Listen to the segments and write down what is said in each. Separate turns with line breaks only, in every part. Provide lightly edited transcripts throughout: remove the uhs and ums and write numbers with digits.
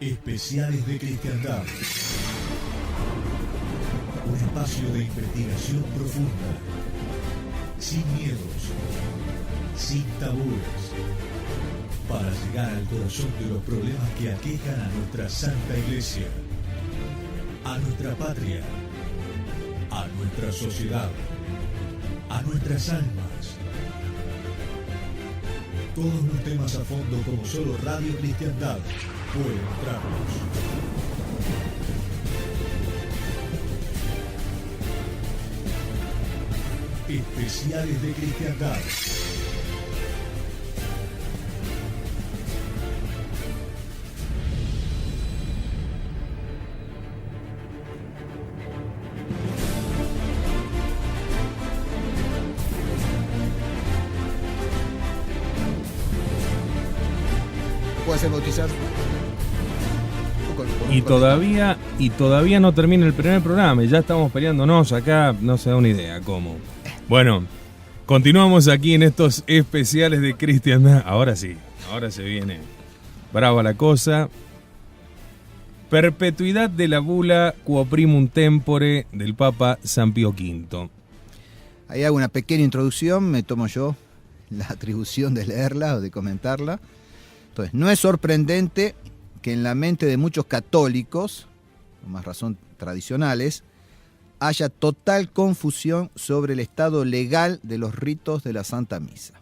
Especiales de Cristiandad. Un espacio de investigación profunda, sin miedos, sin tabúes, para llegar al corazón de los problemas que aquejan a nuestra Santa Iglesia, a nuestra patria, a nuestra sociedad, a nuestras almas. Todos los temas a fondo como solo Radio Cristiandad puede mostrarnos. Especiales de Cristiandad.
¿Puede ser bautizar?
Y todavía no termina el primer programa y ya estamos peleándonos acá, no se da una idea cómo. Bueno, continuamos aquí en estos especiales de Cristiandad. Ahora sí, ahora se viene brava la cosa. Perpetuidad de la bula Quo Primum Tempore del Papa San Pío V.
Ahí hago una pequeña introducción, me tomo yo la atribución de leerla o de comentarla. Entonces, no es sorprendente que en la mente de muchos católicos, con más razón tradicionales, haya total confusión sobre el estado legal de los ritos de la Santa Misa.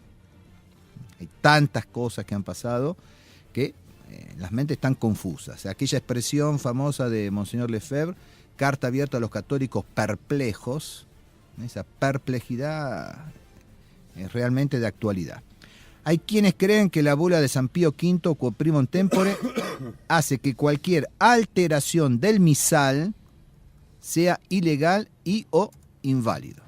Hay tantas cosas que han pasado que las mentes están confusas. Aquella expresión famosa de Monseñor Lefebvre, carta abierta a los católicos perplejos, esa perplejidad es realmente de actualidad. Hay quienes creen que la bula de San Pío V, Quo Primum Tempore, hace que cualquier alteración del misal sea ilegal y o inválido.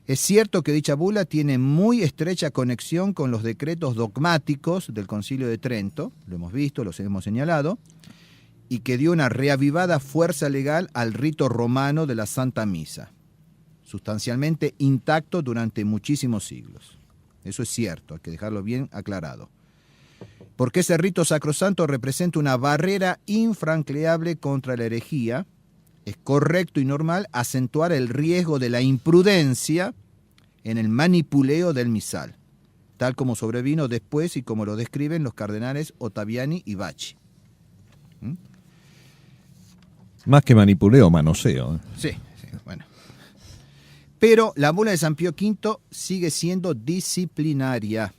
Es cierto que dicha bula tiene muy estrecha conexión con los decretos dogmáticos del Concilio de Trento, lo hemos visto, los hemos señalado, y que dio una reavivada fuerza legal al rito romano de la Santa Misa, sustancialmente intacto durante muchísimos siglos. Eso es cierto, hay que dejarlo bien aclarado. Porque ese rito sacrosanto representa una barrera infranqueable contra la herejía, es correcto y normal acentuar el riesgo de la imprudencia en el manipuleo del misal, tal como sobrevino después y como lo describen los cardenales Ottaviani y Bacci.
Más que manipuleo, manoseo.
Sí, bueno. Pero la bula de San Pío V sigue siendo disciplinaria.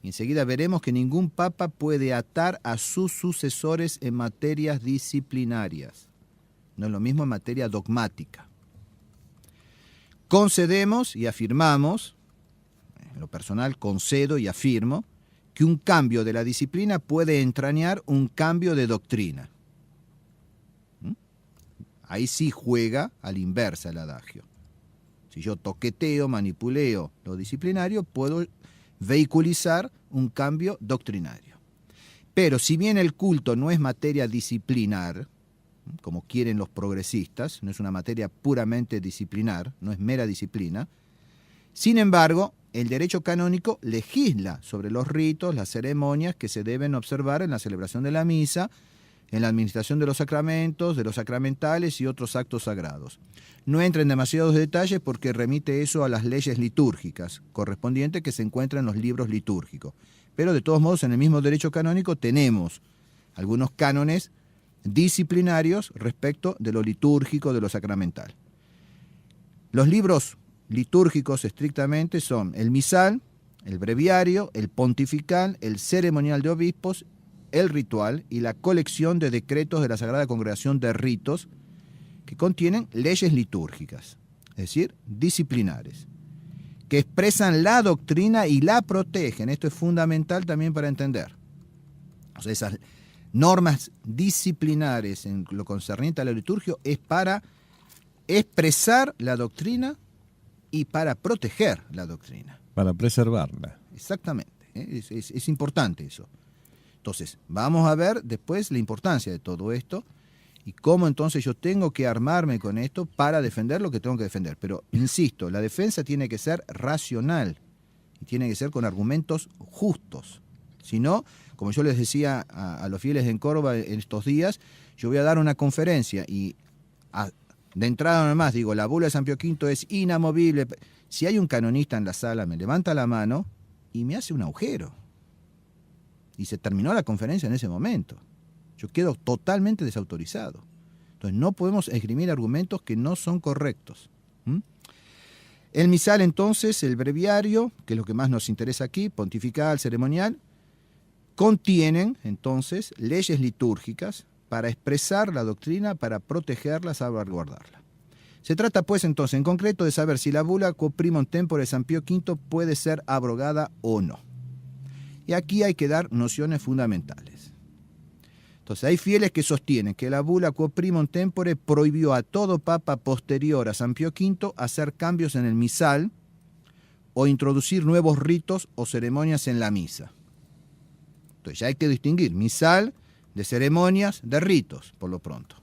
Y enseguida veremos que ningún papa puede atar a sus sucesores en materias disciplinarias. No es lo mismo en materia dogmática. Concedemos y afirmamos, en lo personal concedo y afirmo, que un cambio de la disciplina puede entrañar un cambio de doctrina. Ahí sí juega a la inversa el adagio. Si yo toqueteo, manipuleo lo disciplinario, puedo vehiculizar un cambio doctrinario. Pero si bien el culto no es materia disciplinar, como quieren los progresistas, no es una materia puramente disciplinar, no es mera disciplina, sin embargo, el derecho canónico legisla sobre los ritos, las ceremonias que se deben observar en la celebración de la misa, en la administración de los sacramentos, de los sacramentales y otros actos sagrados. No entra en demasiados detalles porque remite eso a las leyes litúrgicas correspondientes que se encuentran en los libros litúrgicos. Pero de todos modos, en el mismo derecho canónico tenemos algunos cánones disciplinarios respecto de lo litúrgico, de lo sacramental. Los libros litúrgicos estrictamente son el misal, el breviario, el pontifical, el ceremonial de obispos, el ritual y la colección de decretos de la Sagrada Congregación de Ritos que contienen leyes litúrgicas, es decir, disciplinares, que expresan la doctrina y la protegen. Esto es fundamental también para entender. O sea, esas normas disciplinares en lo concerniente a la liturgia es para expresar la doctrina y para proteger la doctrina.
Para preservarla.
Exactamente, es importante eso. Entonces, vamos a ver después la importancia de todo esto y cómo entonces yo tengo que armarme con esto para defender lo que tengo que defender. Pero, insisto, la defensa tiene que ser racional y tiene que ser con argumentos justos. Si no, como yo les decía a los fieles en Córdoba en estos días, yo voy a dar una conferencia y de entrada nomás digo, la bula de San Pío V es inamovible. Si hay un canonista en la sala, me levanta la mano y me hace un agujero. Y se terminó la conferencia en ese momento. Yo quedo totalmente desautorizado. Entonces no podemos esgrimir argumentos que no son correctos. El misal entonces, el breviario, que es lo que más nos interesa aquí, pontifical, ceremonial, contienen entonces leyes litúrgicas para expresar la doctrina, para protegerla, salvaguardarla. Se trata pues entonces en concreto de saber si la bula Quo Primum Tempore de San Pío V puede ser abrogada o no. Y aquí hay que dar nociones fundamentales. Entonces hay fieles que sostienen que la bula Quo Primum Tempore prohibió a todo papa posterior a San Pío V hacer cambios en el misal o introducir nuevos ritos o ceremonias en la misa. Entonces ya hay que distinguir misal de ceremonias, de ritos, por lo pronto.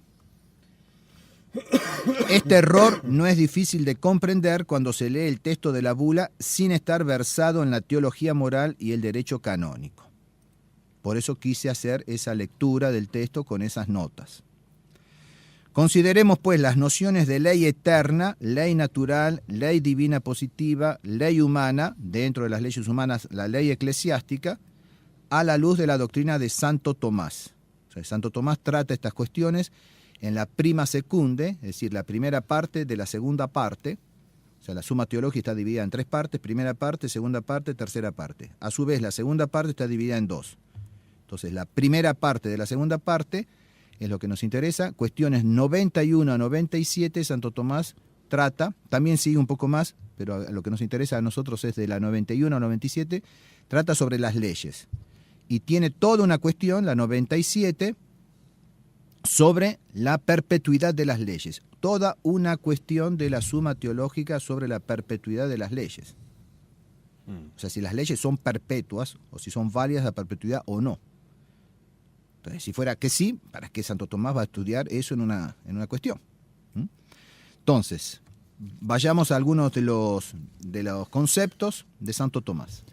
Este error no es difícil de comprender cuando se lee el texto de la bula sin estar versado en la teología moral y el derecho canónico. Por eso quise hacer esa lectura del texto con esas notas. Consideremos pues las nociones de ley eterna, ley natural, ley divina positiva, ley humana, dentro de las leyes humanas la ley eclesiástica, a la luz de la doctrina de Santo Tomás. O sea, Santo Tomás trata estas cuestiones en la prima secunde, es decir, la primera parte de la segunda parte. O sea, la Summa Theologiae está dividida en 3 partes, primera parte, segunda parte, tercera parte. A su vez, la segunda parte está dividida en 2. Entonces, la primera parte de la segunda parte es lo que nos interesa. Cuestiones 91 a 97, Santo Tomás trata, también sigue un poco más, pero lo que nos interesa a nosotros es de la 91 a 97, trata sobre las leyes. Y tiene toda una cuestión, la 97, sobre la perpetuidad de las leyes. Toda una cuestión de la Summa Teológica sobre la perpetuidad de las leyes. O sea, si las leyes son perpetuas o si son válidas a perpetuidad o no. Entonces, si fuera que sí, ¿para qué Santo Tomás va a estudiar eso en una cuestión? Entonces, vayamos a algunos de los conceptos de Santo Tomás.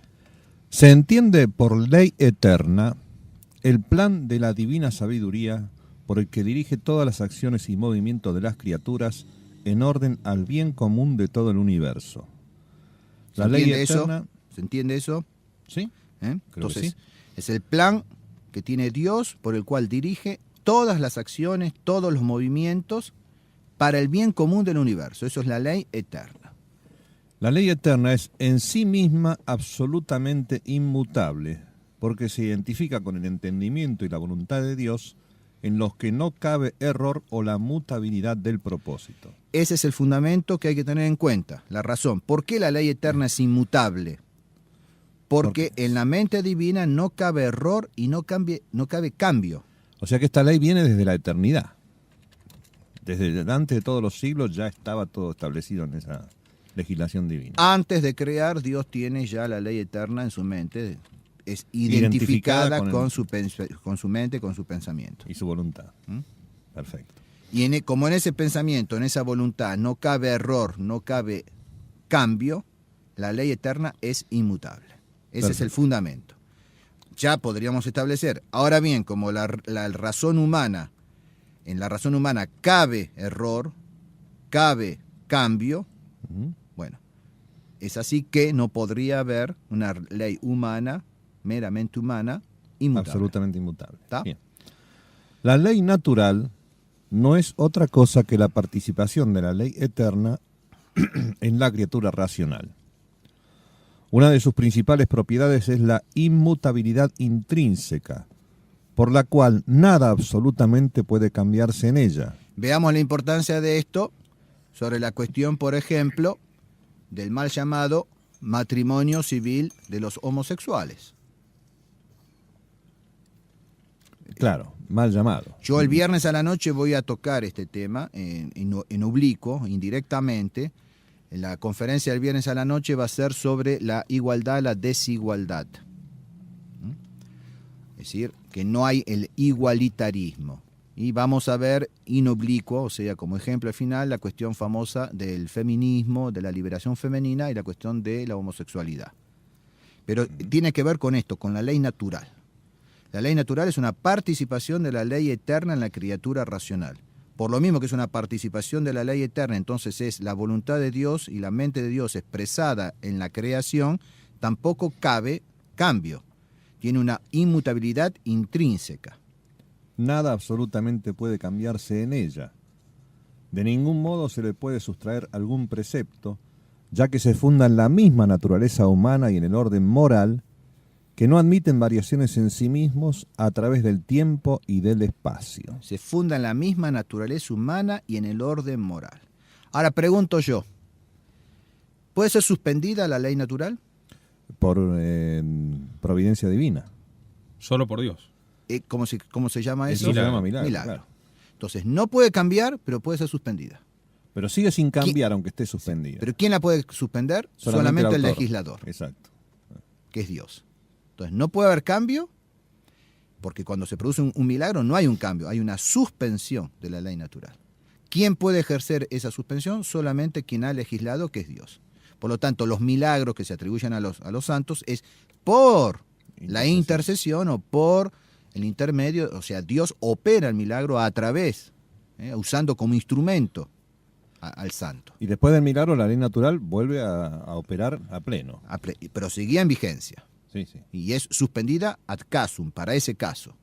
Se entiende por ley eterna el plan de la divina sabiduría por el que dirige todas las acciones y movimientos de las criaturas en orden al bien común de todo el universo. La ley eterna...
¿Se entiende eso?
Sí.
Entonces, sí. Es el plan que tiene Dios por el cual dirige todas las acciones, todos los movimientos para el bien común del universo. Eso es la ley eterna.
La ley eterna es en sí misma absolutamente inmutable, porque se identifica con el entendimiento y la voluntad de Dios, en los que no cabe error o la mutabilidad del propósito.
Ese es el fundamento que hay que tener en cuenta, la razón. ¿Por qué la ley eterna es inmutable? Porque en la mente divina no cabe error y no cabe cambio.
O sea que esta ley viene desde la eternidad. Desde antes de todos los siglos ya estaba todo establecido en esa legislación divina.
Antes de crear, Dios tiene ya la ley eterna en su mente. Es identificada con su mente, con su pensamiento.
Y su voluntad. Perfecto.
Y como en ese pensamiento, en esa voluntad, no cabe error, no cabe cambio, la ley eterna es inmutable. Ese Perfecto. Es el fundamento. Ya podríamos establecer. Ahora bien, como la razón humana, en la razón humana cabe error, cabe cambio, bueno, es así que no podría haber una ley humana, meramente humana, inmutable.
Absolutamente inmutable.
Bien.
La ley natural no es otra cosa que la participación de la ley eterna en la criatura racional. Una de sus principales propiedades es la inmutabilidad intrínseca, por la cual nada absolutamente puede cambiarse en ella.
Veamos la importancia de esto sobre la cuestión, por ejemplo, del mal llamado matrimonio civil de los homosexuales.
Claro, mal llamado.
Yo el viernes a la noche voy a tocar este tema en oblicuo, indirectamente. La conferencia del viernes a la noche va a ser sobre la igualdad, la desigualdad. Es decir, que no hay el igualitarismo. Y vamos a ver in oblicuo, o sea, como ejemplo al final, la cuestión famosa del feminismo, de la liberación femenina y la cuestión de la homosexualidad. pero tiene que ver con esto, con la ley natural. La ley natural es una participación de la ley eterna en la criatura racional. Por lo mismo que es una participación de la ley eterna, entonces es la voluntad de Dios y la mente de Dios expresada en la creación, tampoco cabe cambio. Tiene una inmutabilidad intrínseca.
Nada absolutamente puede cambiarse en ella. De ningún modo se le puede sustraer algún precepto, ya que se funda en la misma naturaleza humana y en el orden moral, que no admiten variaciones en sí mismos a través del tiempo y del espacio.
Se funda en la misma naturaleza humana y en el orden moral. Ahora pregunto yo, ¿puede ser suspendida la ley natural?
Por providencia divina.
Solo por Dios.
¿Cómo se llama eso?
Eso se llama milagro, claro.
Entonces, no puede cambiar, pero puede ser suspendida.
Pero sigue sin cambiar aunque esté suspendida.
¿Pero quién la puede suspender? Solamente el
autor.
legislador,
Exacto.
que es Dios. Entonces, no puede haber cambio, porque cuando se produce un milagro no hay un cambio, hay una suspensión de la ley natural. ¿Quién puede ejercer esa suspensión? Solamente quien ha legislado, que es Dios. Por lo tanto, los milagros que se atribuyen a los santos es por la intercesión o por el intermedio, o sea, Dios opera el milagro a través, usando como instrumento al santo.
Y después del milagro la ley natural vuelve a operar a pleno.
Pero seguía en vigencia.
Sí, sí.
Y es suspendida ad casum, para ese caso.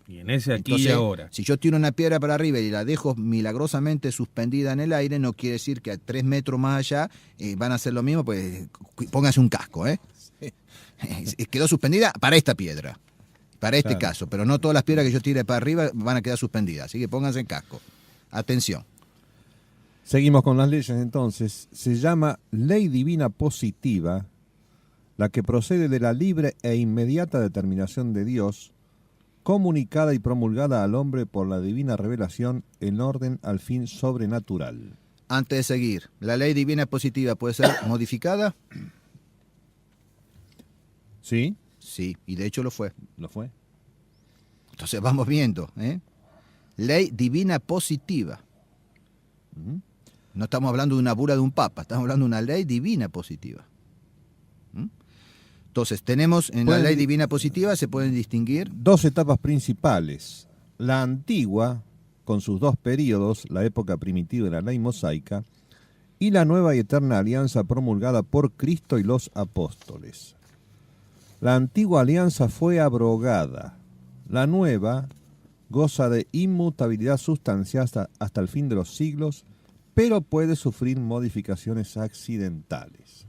Y en ese aquí
Entonces,
y ahora.
Si yo tiro una piedra para arriba y la dejo milagrosamente suspendida en el aire, no quiere decir que a 3 metros más allá van a hacer lo mismo, pues póngase un casco, Quedó suspendida para esta piedra, para este caso, pero no todas las piedras que yo tire para arriba van a quedar suspendidas, así que pónganse en casco. Atención.
Seguimos con las leyes entonces. Se llama ley divina positiva, la que procede de la libre e inmediata determinación de Dios, comunicada y promulgada al hombre por la divina revelación en orden al fin sobrenatural.
Antes de seguir, ¿la ley divina positiva puede ser modificada?
¿Sí?
Sí, y de hecho lo fue.
¿Lo fue?
Entonces vamos viendo, Ley divina positiva. No estamos hablando de una bula de un papa, estamos hablando de una ley divina positiva. Entonces, tenemos en la ley divina positiva, se pueden distinguir
2 etapas principales. La antigua, con sus 2 períodos, la época primitiva de la ley mosaica, y la nueva y eterna alianza promulgada por Cristo y los apóstoles. La antigua alianza fue abrogada. La nueva goza de inmutabilidad sustancial hasta el fin de los siglos, pero puede sufrir modificaciones accidentales.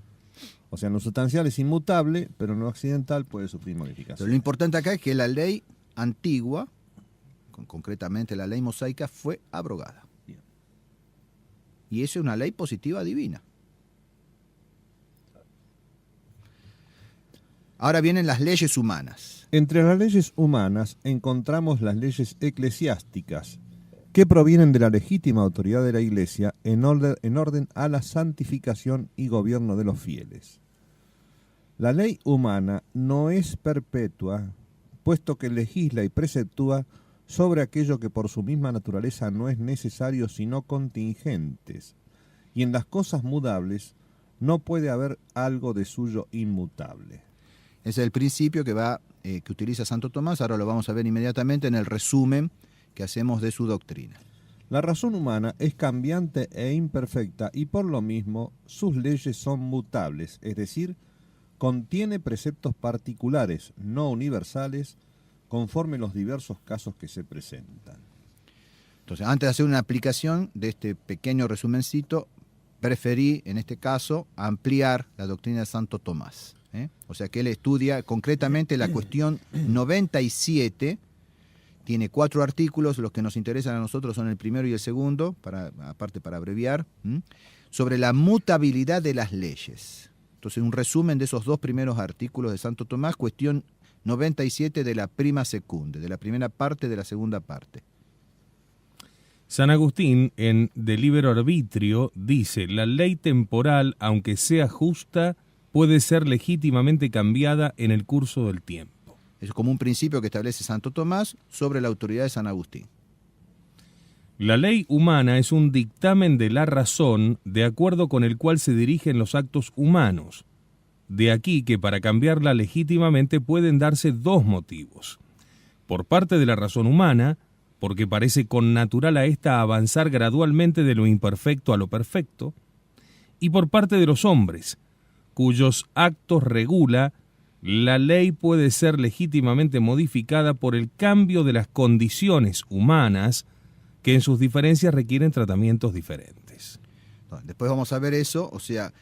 O sea, en lo sustancial es inmutable, pero en lo accidental puede sufrir modificaciones.
Pero lo importante acá es que la ley antigua, concretamente la ley mosaica, fue abrogada.
Bien.
Y eso es una ley positiva divina. Ahora vienen las leyes humanas.
Entre las leyes humanas encontramos las leyes eclesiásticas, que provienen de la legítima autoridad de la Iglesia en orden a la santificación y gobierno de los fieles. La ley humana no es perpetua, puesto que legisla y preceptúa sobre aquello que por su misma naturaleza no es necesario sino contingentes, y en las cosas mudables no puede haber algo de suyo inmutable.
Ese es el principio que utiliza Santo Tomás, ahora lo vamos a ver inmediatamente en el resumen que hacemos de su doctrina.
La razón humana es cambiante e imperfecta y por lo mismo sus leyes son mutables, es decir, contiene preceptos particulares, no universales, conforme los diversos casos que se presentan.
Entonces, antes de hacer una aplicación de este pequeño resumencito, preferí, en este caso, ampliar la doctrina de Santo Tomás. O sea que él estudia concretamente la cuestión 97, tiene 4 artículos, los que nos interesan a nosotros son el primero y el segundo, aparte para abreviar, sobre la mutabilidad de las leyes. Entonces, un resumen de esos 2 primeros artículos de Santo Tomás, cuestión 97 de la prima secunde, de la primera parte de la segunda parte.
San Agustín, en De Libero Arbitrio, dice: la ley temporal, aunque sea justa, puede ser legítimamente cambiada en el curso del tiempo.
Es como un principio que establece Santo Tomás sobre la autoridad de San Agustín.
La ley humana es un dictamen de la razón de acuerdo con el cual se dirigen los actos humanos. De aquí que para cambiarla legítimamente pueden darse dos motivos. Por parte de la razón humana, porque parece connatural a ésta avanzar gradualmente de lo imperfecto a lo perfecto, y por parte de los hombres, cuyos actos regula, la ley puede ser legítimamente modificada por el cambio de las condiciones humanas que en sus diferencias requieren tratamientos diferentes.
Después vamos a ver eso, o sea,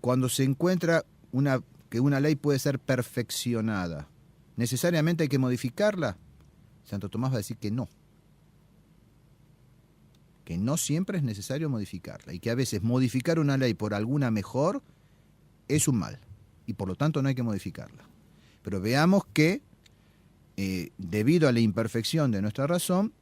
cuando se encuentra que una ley puede ser perfeccionada, ¿necesariamente hay que modificarla? Santo Tomás va a decir que no siempre es necesario modificarla, y que a veces modificar una ley por alguna mejor es un mal, y por lo tanto no hay que modificarla. Pero veamos que, debido a la imperfección de nuestra razón,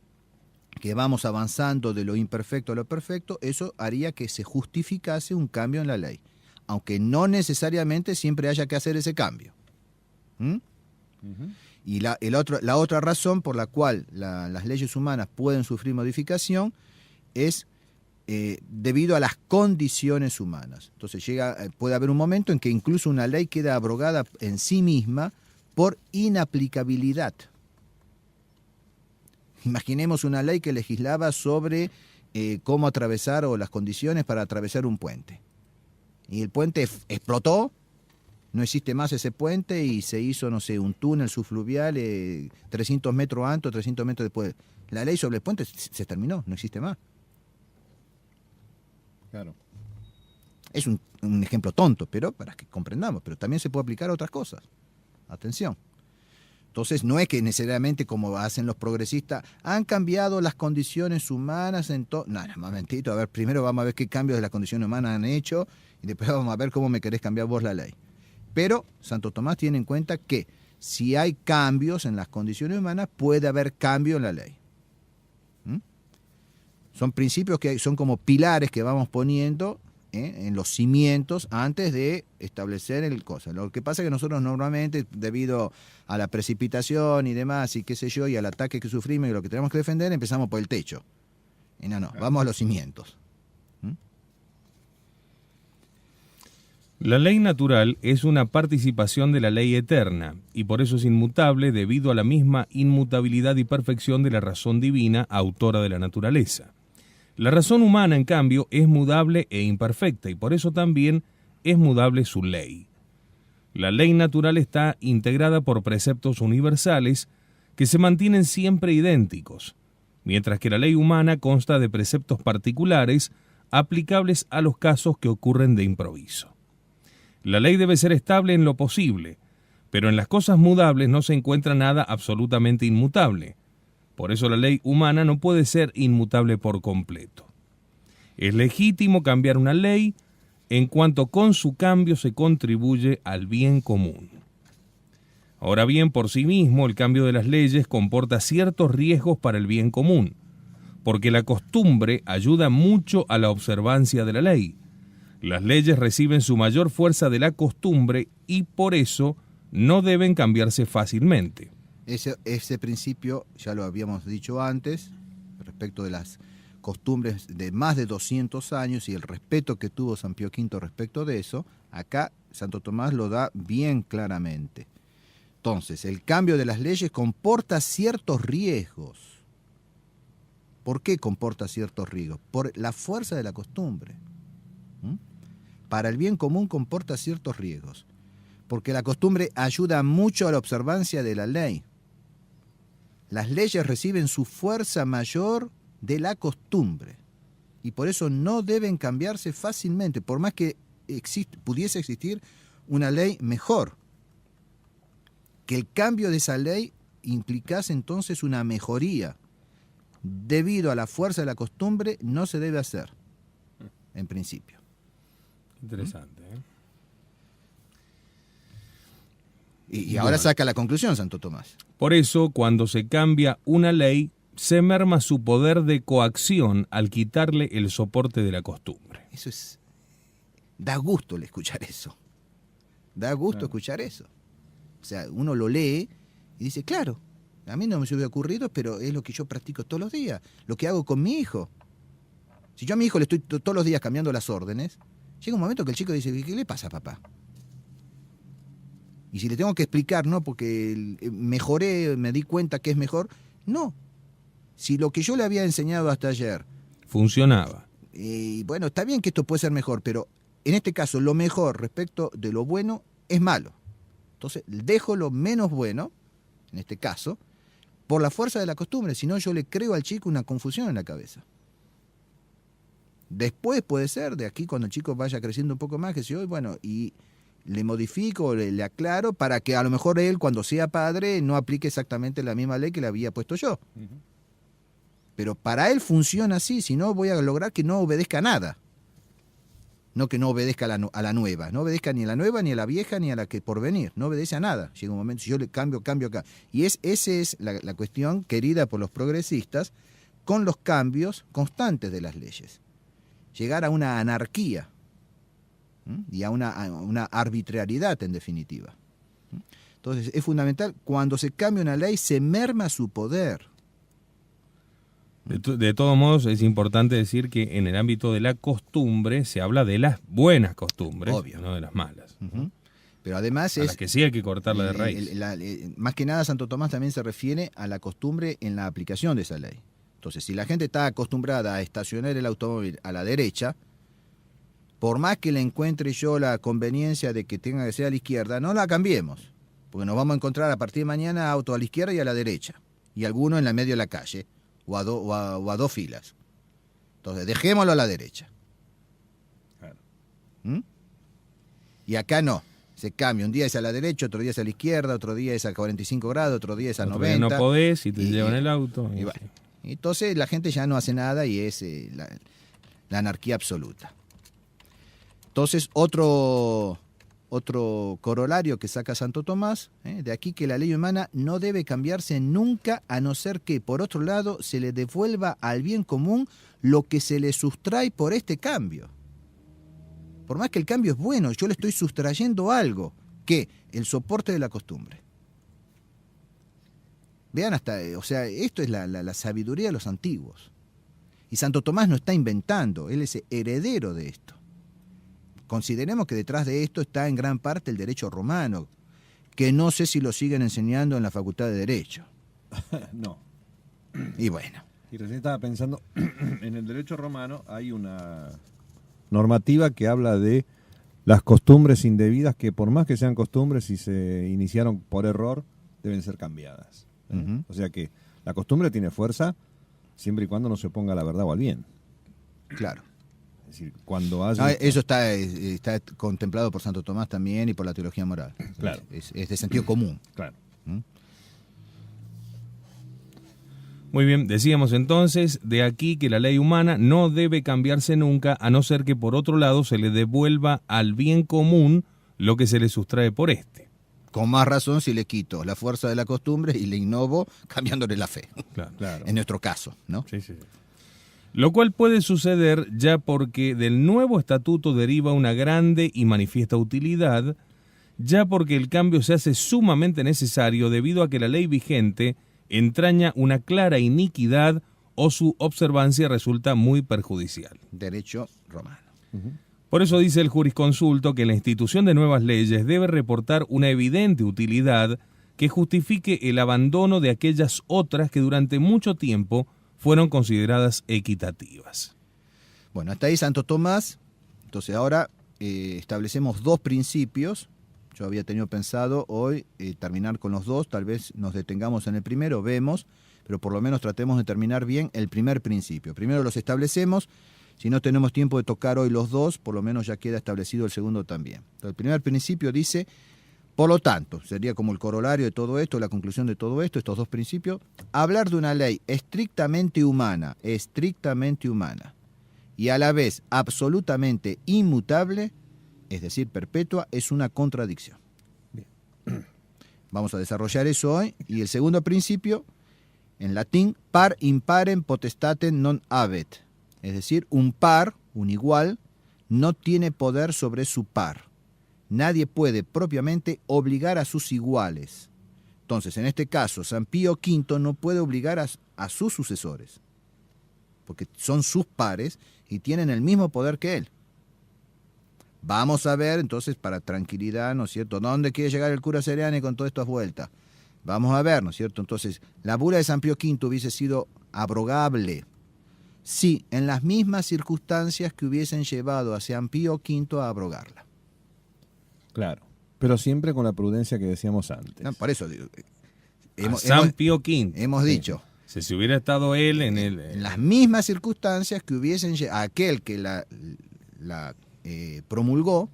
que vamos avanzando de lo imperfecto a lo perfecto, eso haría que se justificase un cambio en la ley, aunque no necesariamente siempre haya que hacer ese cambio. Y la otra razón por la cual las leyes humanas pueden sufrir modificación es debido a las condiciones humanas. Entonces puede haber un momento en que incluso una ley queda abrogada en sí misma por inaplicabilidad. Imaginemos una ley que legislaba sobre cómo atravesar, o las condiciones para atravesar un puente. Y el puente explotó, no existe más ese puente y se hizo, no sé, un túnel subfluvial 300 metros antes, 300 metros después. La ley sobre el puente se terminó, no existe más.
Claro.
Es un ejemplo tonto, pero para que comprendamos, pero también se puede aplicar a otras cosas. Atención. Entonces no es que necesariamente, como hacen los progresistas, han cambiado las condiciones humanas en todo. No, más mentito. A ver, primero vamos a ver qué cambios de las condiciones humanas han hecho y después vamos a ver cómo me querés cambiar vos la ley. Pero Santo Tomás tiene en cuenta que si hay cambios en las condiciones humanas, puede haber cambio en la ley. Son principios que son como pilares que vamos poniendo en los cimientos antes de establecer el cosa. Lo que pasa es que nosotros normalmente, debido a la precipitación y demás, y qué sé yo, y al ataque que sufrimos y lo que tenemos que defender, empezamos por el techo. Y no, vamos a los cimientos.
La ley natural es una participación de la ley eterna, y por eso es inmutable debido a la misma inmutabilidad y perfección de la razón divina, autora de la naturaleza. La razón humana, en cambio, es mudable e imperfecta, y por eso también es mudable su ley. La ley natural está integrada por preceptos universales que se mantienen siempre idénticos, mientras que la ley humana consta de preceptos particulares aplicables a los casos que ocurren de improviso. La ley debe ser estable en lo posible, pero en las cosas mudables no se encuentra nada absolutamente inmutable. Por eso la ley humana no puede ser inmutable por completo. Es legítimo cambiar una ley en cuanto con su cambio se contribuye al bien común. Ahora bien, por sí mismo, el cambio de las leyes comporta ciertos riesgos para el bien común, porque la costumbre ayuda mucho a la observancia de la ley. Las leyes reciben su mayor fuerza de la costumbre y por eso no deben cambiarse fácilmente.
Ese principio ya lo habíamos dicho antes, respecto de las costumbres de más de 200 años y el respeto que tuvo San Pío V respecto de eso. Acá Santo Tomás lo da bien claramente. Entonces, el cambio de las leyes comporta ciertos riesgos. ¿Por qué comporta ciertos riesgos? Por la fuerza de la costumbre. Para el bien común comporta ciertos riesgos, porque la costumbre ayuda mucho a la observancia de la ley. Las leyes reciben su fuerza mayor de la costumbre y por eso no deben cambiarse fácilmente, por más que pudiese existir una ley mejor. Que el cambio de esa ley implicase entonces una mejoría. Debido a la fuerza de la costumbre, no se debe hacer, en principio.
Interesante, ¿eh?
Y ahora saca la conclusión Santo Tomás.
Por eso, cuando se cambia una ley, se merma su poder de coacción al quitarle el soporte de la costumbre.
Eso es... Da gusto escuchar eso. Da gusto escuchar eso. O sea, uno lo lee y dice, claro, a mí no me hubiera ocurrido, pero es lo que yo practico todos los días, lo que hago con mi hijo. Si yo a mi hijo le estoy todos los días cambiando las órdenes, llega un momento que el chico dice, ¿qué le pasa, papá? Y si le tengo que explicar, no, porque mejoré, me di cuenta que es mejor, no. Si lo que yo le había enseñado hasta ayer
funcionaba.
Bueno, está bien que esto puede ser mejor, pero en este caso lo mejor respecto de lo bueno es malo. Entonces dejo lo menos bueno, en este caso, por la fuerza de la costumbre, si no yo le creo al chico una confusión en la cabeza. Después puede ser, de aquí cuando el chico vaya creciendo un poco más, que si hoy, bueno, y le modifico, le aclaro, para que a lo mejor él, cuando sea padre, no aplique exactamente la misma ley que le había puesto yo. Pero para él funciona así, si no voy a lograr que no obedezca a nada. No que no obedezca a la nueva, no obedezca ni a la nueva, ni a la vieja, ni a la que por venir, no obedece a nada. Llega un momento, si yo le cambio acá. Y esa es la cuestión querida por los progresistas con los cambios constantes de las leyes. Llegar a una anarquía y a una arbitrariedad en definitiva. Entonces es fundamental, cuando se cambia una ley se merma su poder.
De todos modos, es importante decir que en el ámbito de la costumbre se habla de las buenas costumbres,
obvio,
no de las malas.
Pero además
las que sí hay que cortarla de raíz.
Más que nada, Santo Tomás también se refiere a la costumbre en la aplicación de esa ley. Entonces, si la gente está acostumbrada a estacionar el automóvil a la derecha, por más que le encuentre yo la conveniencia de que tenga que ser a la izquierda, no la cambiemos, porque nos vamos a encontrar a partir de mañana auto a la izquierda y a la derecha, y alguno en la medio de la calle, o a dos filas. Entonces, dejémoslo a la derecha.
Claro.
Y acá no. Se cambia. Un día es a la derecha, otro día es a la izquierda, otro día es a 45 grados, otro día es a 90.
No podés y te llevan el auto.
Y bueno. Entonces la gente ya no hace nada y es la anarquía absoluta. Entonces, otro corolario que saca Santo Tomás, de aquí que la ley humana no debe cambiarse nunca, a no ser que, por otro lado, se le devuelva al bien común lo que se le sustrae por este cambio. Por más que el cambio es bueno, yo le estoy sustrayendo algo, que el soporte de la costumbre. Vean esto es la sabiduría de los antiguos. Y Santo Tomás no está inventando, él es heredero de esto. Consideremos que detrás de esto está en gran parte el derecho romano, que no sé si lo siguen enseñando en la Facultad de Derecho.
No.
Y bueno.
Y recién estaba pensando, en el derecho romano hay una normativa que habla de las costumbres indebidas, que por más que sean costumbres, si se iniciaron por error, deben ser cambiadas. O sea que la costumbre tiene fuerza siempre y cuando no se ponga la verdad o al bien.
Claro.
Es decir, cuando haya...
Eso está contemplado por Santo Tomás también y por la teología moral.
Claro.
Es de sentido común.
Claro.
Muy bien, decíamos entonces de aquí que la ley humana no debe cambiarse nunca, a no ser que por otro lado se le devuelva al bien común lo que se le sustrae por este.
Con más razón si le quito la fuerza de la costumbre y le innovo cambiándole la fe.
Claro.
En nuestro caso, ¿no?
Sí. Lo cual puede suceder ya porque del nuevo estatuto deriva una grande y manifiesta utilidad, ya porque el cambio se hace sumamente necesario debido a que la ley vigente entraña una clara iniquidad o su observancia resulta muy perjudicial.
Derecho romano.
Por eso dice el jurisconsulto que la institución de nuevas leyes debe reportar una evidente utilidad que justifique el abandono de aquellas otras que durante mucho tiempo fueron consideradas equitativas.
Bueno, hasta ahí Santo Tomás. Entonces ahora establecemos dos principios. Yo había tenido pensado hoy terminar con los dos, tal vez nos detengamos en el primero, vemos, pero por lo menos tratemos de terminar bien el primer principio. Primero los establecemos, si no tenemos tiempo de tocar hoy los dos, por lo menos ya queda establecido el segundo también. Entonces, el primer principio dice, por lo tanto, sería como el corolario de todo esto, la conclusión de todo esto, estos dos principios, hablar de una ley estrictamente humana, y a la vez absolutamente inmutable, es decir, perpetua, es una contradicción. Bien. Vamos a desarrollar eso hoy. Y el segundo principio, en latín, par imparem potestatem non habet. Es decir, un par, un igual, no tiene poder sobre su par. Nadie puede propiamente obligar a sus iguales. Entonces, en este caso, San Pío V no puede obligar a sus sucesores, porque son sus pares y tienen el mismo poder que él. Vamos a ver, entonces, para tranquilidad, ¿no es cierto?, ¿dónde quiere llegar el cura Seriani con todas estas vueltas? Vamos a ver, ¿no es cierto? Entonces, la bula de San Pío V hubiese sido abrogable si en las mismas circunstancias que hubiesen llevado a San Pío V a abrogarla.
Claro, pero siempre con la prudencia que decíamos antes.
No, por eso digo,
San Pío V.
hemos dicho,
Si hubiera estado él en
las mismas circunstancias que hubiesen aquel que la promulgó,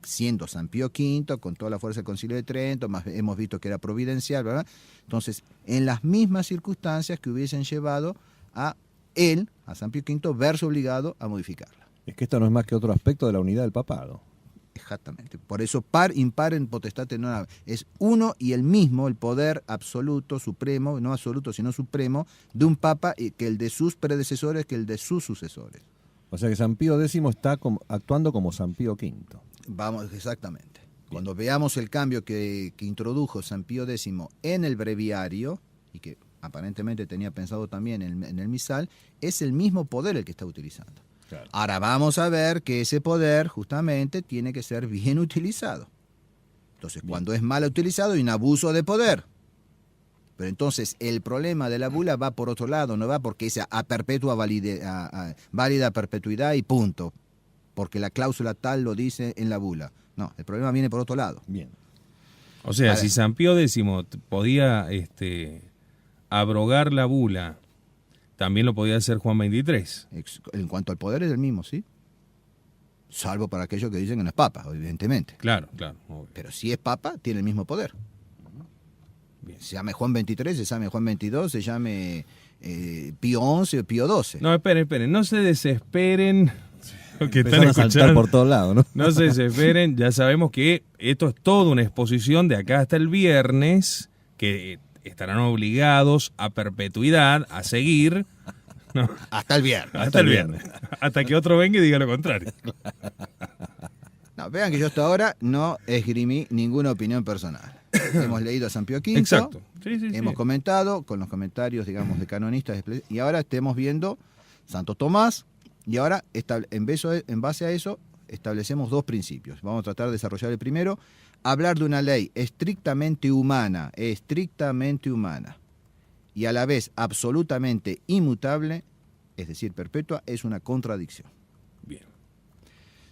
siendo San Pío V, con toda la fuerza del Concilio de Trento, más hemos visto que era providencial, ¿verdad? Entonces, en las mismas circunstancias que hubiesen llevado a él, a San Pío V, verse obligado a modificarla.
Es que esto no es más que otro aspecto de la unidad del papado.
Exactamente. Por eso par, impar en potestate non. Es uno y el mismo el poder absoluto, supremo, no absoluto, sino supremo, de un papa que el de sus predecesores, que el de sus sucesores.
O sea que San Pío X está actuando como San Pío V.
Vamos, exactamente. Cuando veamos el cambio que introdujo San Pío X en el breviario, y que aparentemente tenía pensado también en el misal, es el mismo poder el que está utilizando.
Claro.
Ahora vamos a ver que ese poder justamente tiene que ser bien utilizado. Entonces, cuando es mal utilizado hay un abuso de poder. Pero entonces el problema de la bula va por otro lado, no va porque es a perpetua válida a perpetuidad y punto, porque la cláusula tal lo dice en la bula. No, el problema viene por otro lado.
Bien.
O sea, si San Pío X podía abrogar la bula, también lo podía hacer Juan XXIII.
En cuanto al poder es el mismo, ¿sí? Salvo para aquellos que dicen que no es papa, evidentemente.
Claro, claro. Obvio.
Pero si es papa, tiene el mismo poder.
Bien.
Se llame Juan XXIII, se llame Juan XXII, se llame Pío XI o Pío XII.
No, esperen, no se desesperen. Que
Empezaron a saltar por todos lados, ¿no?
No se desesperen, ya sabemos que esto es toda una exposición de acá hasta el viernes, que estarán obligados a perpetuidad a seguir. No,
Hasta el viernes.
hasta el viernes. Hasta que otro venga y diga lo contrario.
No, vean que yo hasta ahora no esgrimí ninguna opinión personal. Hemos leído a San Pío V.
Exacto. Sí.
Hemos comentado con los comentarios, digamos, de canonistas, y ahora estemos viendo Santo Tomás, y ahora, en base a eso, establecemos dos principios. Vamos a tratar de desarrollar el primero, hablar de una ley estrictamente humana, y a la vez absolutamente inmutable, es decir, perpetua, es una contradicción.
Bien.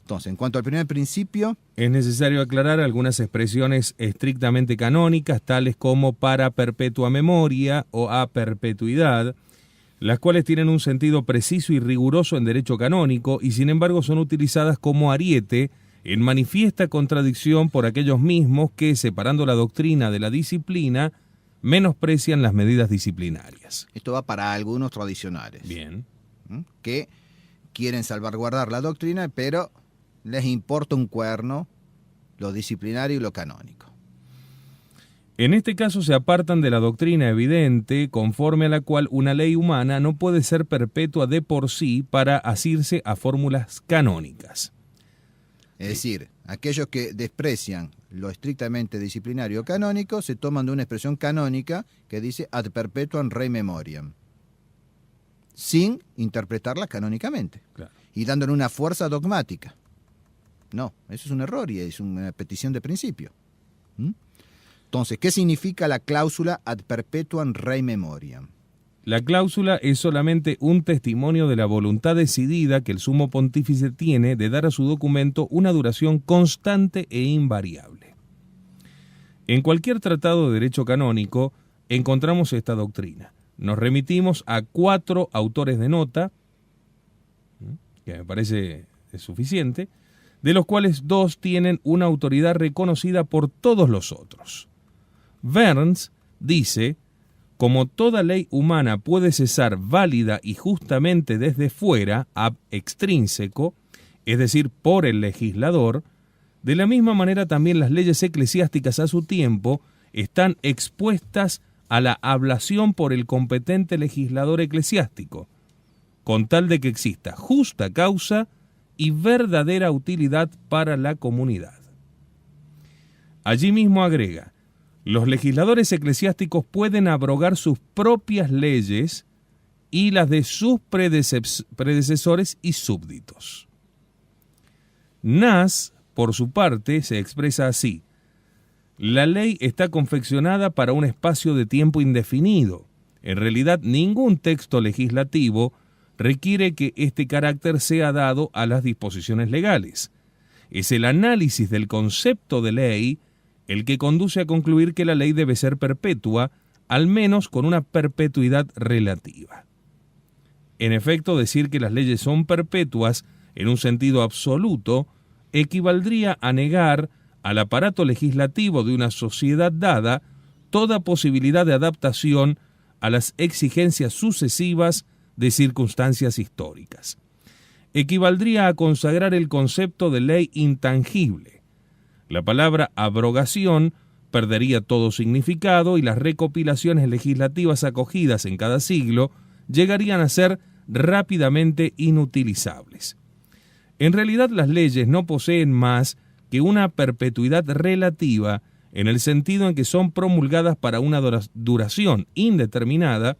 Entonces, en cuanto al primer principio,
Es necesario aclarar algunas expresiones estrictamente canónicas, tales como para perpetua memoria o a perpetuidad, las cuales tienen un sentido preciso y riguroso en derecho canónico y sin embargo son utilizadas como ariete en manifiesta contradicción por aquellos mismos que, separando la doctrina de la disciplina, menosprecian las medidas disciplinarias.
esto va para algunos tradicionales.
Bien.
Que quieren salvaguardar la doctrina, pero les importa un cuerno lo disciplinario y lo canónico.
En este caso se apartan de la doctrina evidente, conforme a la cual una ley humana no puede ser perpetua de por sí para asirse a fórmulas canónicas.
Es decir, aquellos que desprecian lo estrictamente disciplinario o canónico se toman de una expresión canónica que dice ad perpetuam rei memoriam, sin interpretarla canónicamente,
Claro.
y dándole una fuerza dogmática. No, eso es un error y es una petición de principio. Entonces, ¿qué significa la cláusula ad perpetuam rei memoriam?
La cláusula es solamente un testimonio de la voluntad decidida que el sumo pontífice tiene de dar a su documento una duración constante e invariable. En cualquier tratado de derecho canónico encontramos esta doctrina. Nos remitimos a 4 autores de nota, que me parece suficiente, de los cuales 2 tienen una autoridad reconocida por todos los otros. Verns dice: como toda ley humana puede cesar válida y justamente desde fuera, ab extrínseco, es decir, por el legislador, de la misma manera también las leyes eclesiásticas a su tiempo están expuestas a la ablación por el competente legislador eclesiástico, con tal de que exista justa causa y verdadera utilidad para la comunidad. Allí mismo agrega: los legisladores eclesiásticos pueden abrogar sus propias leyes y las de sus predecesores y súbditos. Nas, por su parte, se expresa así: la ley está confeccionada para un espacio de tiempo indefinido. En realidad, ningún texto legislativo requiere que este carácter sea dado a las disposiciones legales. Es el análisis del concepto de ley el que conduce a concluir que la ley debe ser perpetua, al menos con una perpetuidad relativa. En efecto, decir que las leyes son perpetuas en un sentido absoluto equivaldría a negar al aparato legislativo de una sociedad dada toda posibilidad de adaptación a las exigencias sucesivas de circunstancias históricas. Equivaldría a consagrar el concepto de ley intangible. La palabra abrogación perdería todo significado y las recopilaciones legislativas acogidas en cada siglo llegarían a ser rápidamente inutilizables. En realidad, las leyes no poseen más que una perpetuidad relativa en el sentido en que son promulgadas para una duración indeterminada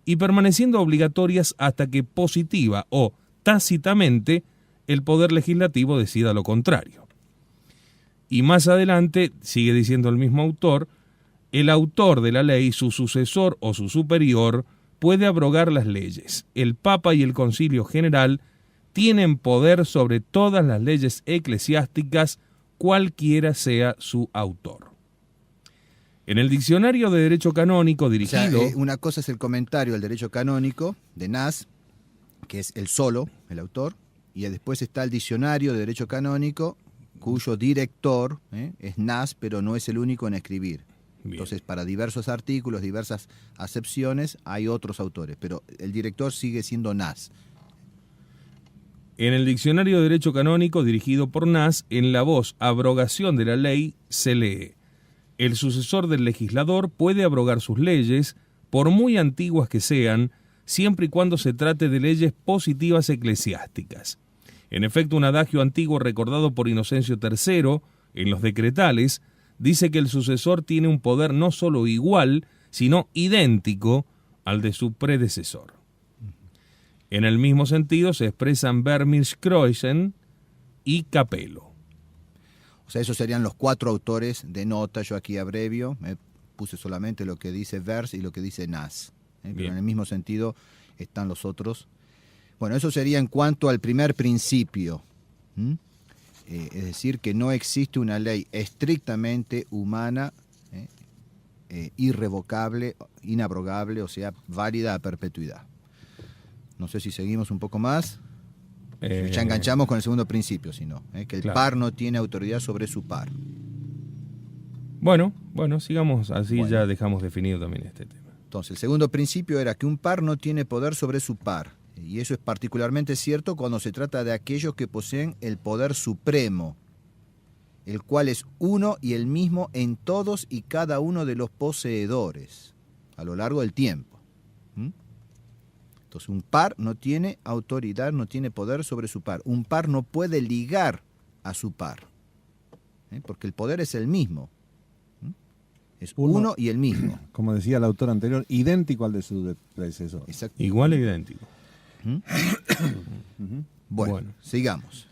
y permaneciendo obligatorias hasta que positiva o tácitamente el poder legislativo decida lo contrario. Y más adelante, sigue diciendo el mismo autor, el autor de la ley, su sucesor o su superior, puede abrogar las leyes. El Papa y el Concilio General tienen poder sobre todas las leyes eclesiásticas, cualquiera sea su autor. En el Diccionario de Derecho Canónico dirigido...
O sea, una cosa es el comentario del derecho canónico de Nas, que es el solo, el autor, y después está el Diccionario de Derecho Canónico, cuyo director es Nas, pero no es el único en escribir. Bien. Entonces, para diversos artículos, diversas acepciones, hay otros autores, pero el director sigue siendo Nas.
En el Diccionario de Derecho Canónico, dirigido por Nas, en la voz abrogación de la ley, se lee: el sucesor del legislador puede abrogar sus leyes, por muy antiguas que sean, siempre y cuando se trate de leyes positivas eclesiásticas. En efecto, un adagio antiguo recordado por Inocencio III, en los decretales, dice que el sucesor tiene un poder no solo igual, sino idéntico al de su predecesor. En el mismo sentido se expresan Vermirskroisen y Capello.
O sea, esos serían los 4 autores de nota. Yo aquí abrevio, me puse solamente lo que dice Vers y lo que dice Nas. Pero en el mismo sentido están los otros. Bueno, eso sería en cuanto al primer principio. Es decir, que no existe una ley estrictamente humana, irrevocable, inabrogable, o sea, válida a perpetuidad. No sé si seguimos un poco más. Ya enganchamos con el segundo principio, sino que el par no tiene autoridad sobre su par.
Bueno, sigamos así, bueno. Ya dejamos definido también este tema.
Entonces, el segundo principio era que un par no tiene poder sobre su par. Y eso es particularmente cierto cuando se trata de aquellos que poseen el poder supremo, el cual es uno y el mismo en todos y cada uno de los poseedores a lo largo del tiempo. Entonces, un par no tiene autoridad, no tiene poder sobre su par. Un par no puede ligar a su par, porque el poder es el mismo. Es uno y el mismo.
Como decía el autor anterior, idéntico al de su predecesor.
Igual e idéntico.
Bueno, sigamos.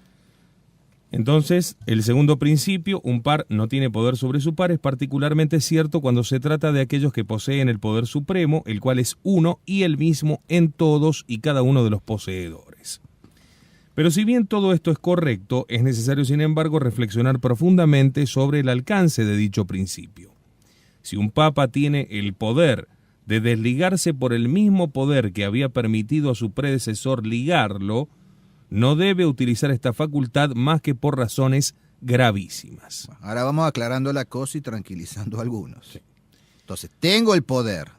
Entonces, el segundo principio, un par no tiene poder sobre su par, es particularmente cierto cuando se trata de aquellos que poseen el poder supremo, el cual es uno y el mismo en todos y cada uno de los poseedores. Pero si bien todo esto es correcto, es necesario, sin embargo, reflexionar profundamente sobre el alcance de dicho principio. Si un papa tiene el poder de desligarse por el mismo poder que había permitido a su predecesor ligarlo, no debe utilizar esta facultad más que por razones gravísimas.
Ahora vamos aclarando la cosa y tranquilizando a algunos. Sí. Entonces, tengo el poder,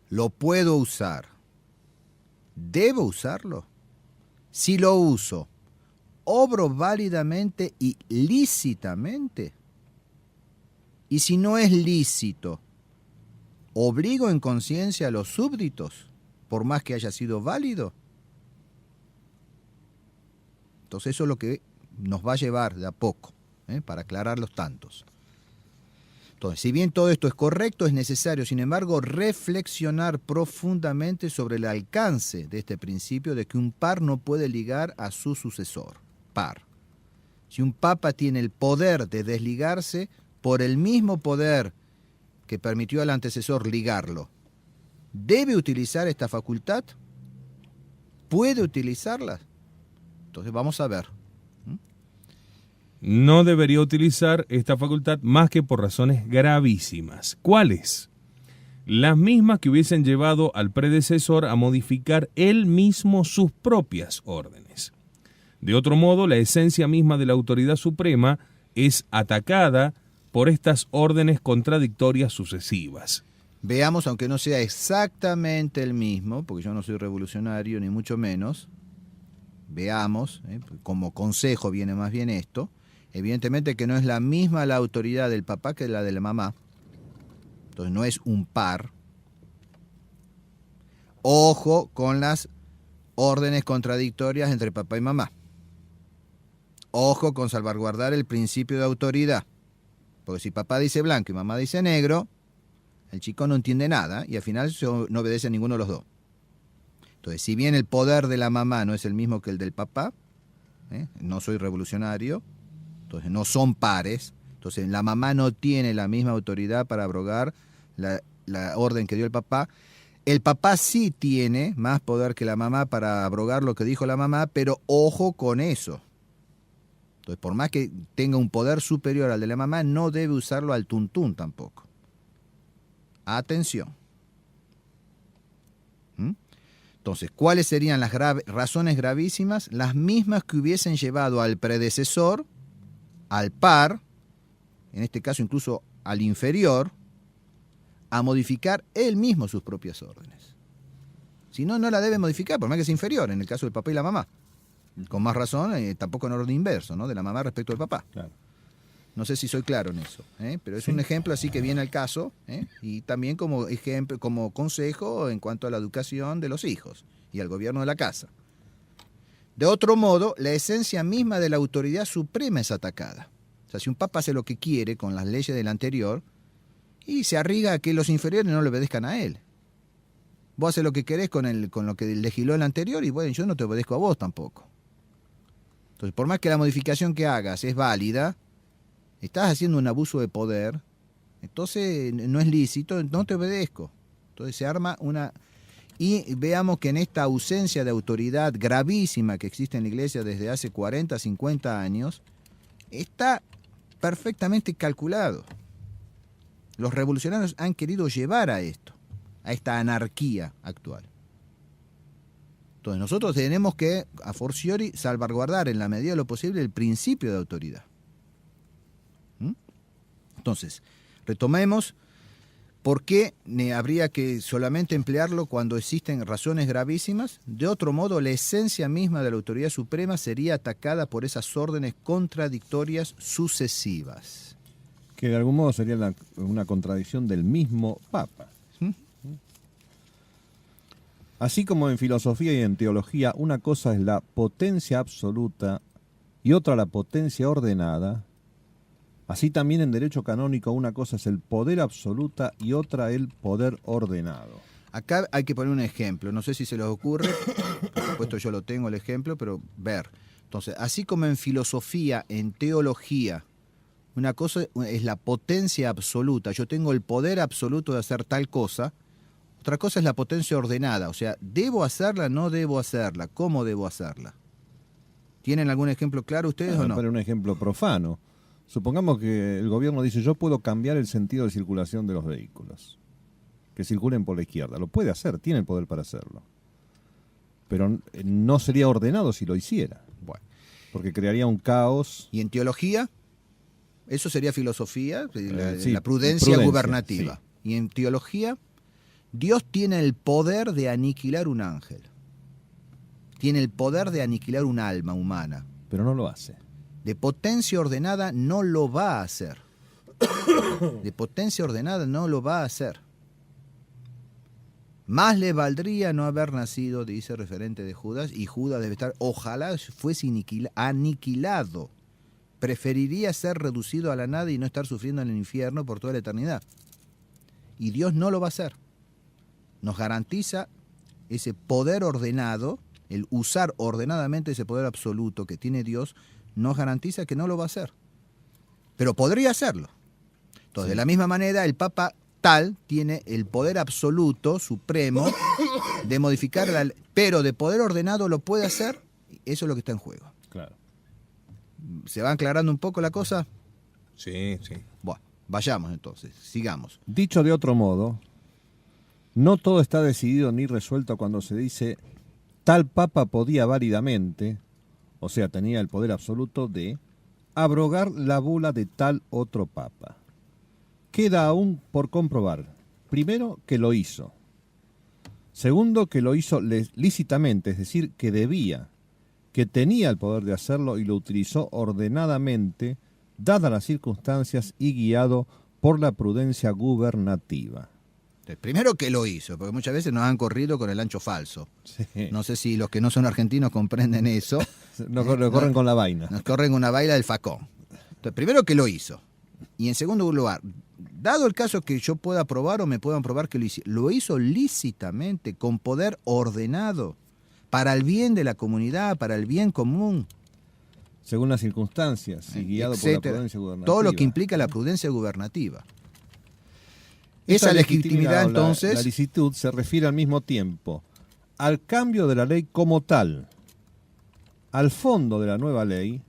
lo puedo usar, ¿debo usarlo? Si lo uso, ¿obro válidamente y lícitamente? Y si no es lícito, ¿obligo en conciencia a los súbditos, por más que haya sido válido? Entonces eso es lo que nos va a llevar de a poco, para aclarar los tantos. Entonces, si bien todo esto es correcto, es necesario, sin embargo, reflexionar profundamente sobre el alcance de este principio de que un par no puede ligar a su sucesor. Par. Si un papa tiene el poder de desligarse por el mismo poder que permitió al antecesor ligarlo, ¿debe utilizar esta facultad? ¿Puede utilizarla? Entonces vamos a ver.
No debería utilizar esta facultad más que por razones gravísimas. ¿Cuáles? Las mismas que hubiesen llevado al predecesor a modificar él mismo sus propias órdenes. De otro modo, la esencia misma de la autoridad suprema es atacada por estas órdenes contradictorias sucesivas.
Veamos, aunque no sea exactamente el mismo, porque yo no soy revolucionario ni mucho menos, veamos, como consejo viene más bien esto, evidentemente que no es la misma la autoridad del papá que la de la mamá, entonces no es un par. Ojo con las órdenes contradictorias entre papá y mamá. Ojo con salvaguardar el principio de autoridad, porque si papá dice blanco y mamá dice negro, el chico no entiende nada y al final no obedece a ninguno de los dos. Entonces, si bien el poder de la mamá no es el mismo que el del papá, no soy revolucionario, entonces no son pares, entonces la mamá no tiene la misma autoridad para abrogar la orden que dio el papá sí tiene más poder que la mamá para abrogar lo que dijo la mamá, pero ojo con eso. Entonces, por más que tenga un poder superior al de la mamá, no debe usarlo al tuntún tampoco. Atención. Entonces, ¿cuáles serían las razones gravísimas? Las mismas que hubiesen llevado al predecesor, al par, en este caso incluso al inferior, a modificar él mismo sus propias órdenes. Si no, no la debe modificar, por más que sea inferior, en el caso del papá y la mamá. Con más razón, tampoco en orden inverso, ¿no? De la mamá respecto al papá.
Claro.
No sé si soy claro en eso, pero es un ejemplo así que viene al caso, y también como ejemplo, como consejo en cuanto a la educación de los hijos y al gobierno de la casa. De otro modo, la esencia misma de la autoridad suprema es atacada. O sea, si un papa hace lo que quiere con las leyes del anterior y se arriesga a que los inferiores no le obedezcan a él. Vos haces lo que querés con lo que legisló el anterior y bueno, yo no te obedezco a vos tampoco. Entonces, por más que la modificación que hagas es válida, estás haciendo un abuso de poder, entonces no es lícito, no te obedezco. Entonces se arma una... Y veamos que en esta ausencia de autoridad gravísima que existe en la Iglesia desde hace 40, 50 años, está perfectamente calculado. Los revolucionarios han querido llevar a esto, a esta anarquía actual. Entonces nosotros tenemos que, a fortiori, salvaguardar en la medida de lo posible el principio de autoridad. Entonces, retomemos por qué habría que solamente emplearlo cuando existen razones gravísimas. De otro modo, la esencia misma de la autoridad suprema sería atacada por esas órdenes contradictorias sucesivas.
Que de algún modo sería una contradicción del mismo Papa. Así como en filosofía y en teología, una cosa es la potencia absoluta y otra la potencia ordenada, así también en derecho canónico una cosa es el poder absoluta y otra el poder ordenado.
Acá hay que poner un ejemplo, no sé si se les ocurre, por supuesto yo lo tengo el ejemplo, pero ver. Entonces, así como en filosofía, en teología, una cosa es la potencia absoluta, yo tengo el poder absoluto de hacer tal cosa. Otra cosa es la potencia ordenada, o sea, ¿debo hacerla, no debo hacerla? ¿Cómo debo hacerla? ¿Tienen algún ejemplo claro ustedes o no?
Para un ejemplo profano. Supongamos que el gobierno dice, yo puedo cambiar el sentido de circulación de los vehículos, que circulen por la izquierda. Lo puede hacer, tiene el poder para hacerlo. Pero no sería ordenado si lo hiciera.
Bueno.
Porque crearía un caos.
¿Y en teología? Eso sería filosofía,
sí,
la prudencia gubernativa.
Sí.
Y en teología, Dios tiene el poder de aniquilar un ángel. Tiene el poder de aniquilar un alma humana.
Pero no lo hace.
De potencia ordenada no lo va a hacer. De potencia ordenada no lo va a hacer. Más le valdría no haber nacido, dice referente de Judas, y Judas debe estar, ojalá fuese aniquilado. Preferiría ser reducido a la nada y no estar sufriendo en el infierno por toda la eternidad. Y Dios no lo va a hacer. Nos garantiza ese poder ordenado, el usar ordenadamente ese poder absoluto que tiene Dios, no garantiza que no lo va a hacer. Pero podría hacerlo. Entonces, de la misma manera, el Papa tal tiene el poder absoluto, supremo, de modificar la ley, pero de poder ordenado lo puede hacer, eso es lo que está en juego.
Claro.
¿Se va aclarando un poco la cosa?
Sí, sí.
Bueno, vayamos entonces, sigamos.
Dicho de otro modo, no todo está decidido ni resuelto cuando se dice tal papa podía válidamente, o sea, tenía el poder absoluto de abrogar la bula de tal otro papa. Queda aún por comprobar, primero, que lo hizo. Segundo, que lo hizo lícitamente, es decir, que debía, que tenía el poder de hacerlo y lo utilizó ordenadamente, dadas las circunstancias y guiado por la prudencia gubernativa.
Primero que lo hizo, porque muchas veces nos han corrido con el ancho falso.
Sí.
No sé si los que no son argentinos comprenden eso.
Lo corren con la vaina.
Nos corren una baila del facón. Entonces, primero que lo hizo. Y en segundo lugar, dado el caso que yo pueda probar o me puedan probar que lo hizo lícitamente, con poder ordenado, para el bien de la comunidad, para el bien común.
Según las circunstancias y guiado por la prudencia gubernativa.
Todo lo que implica la prudencia gubernativa. Esa legitimidad, entonces...
La licitud se refiere al mismo tiempo al cambio de la ley como tal, al fondo de la nueva ley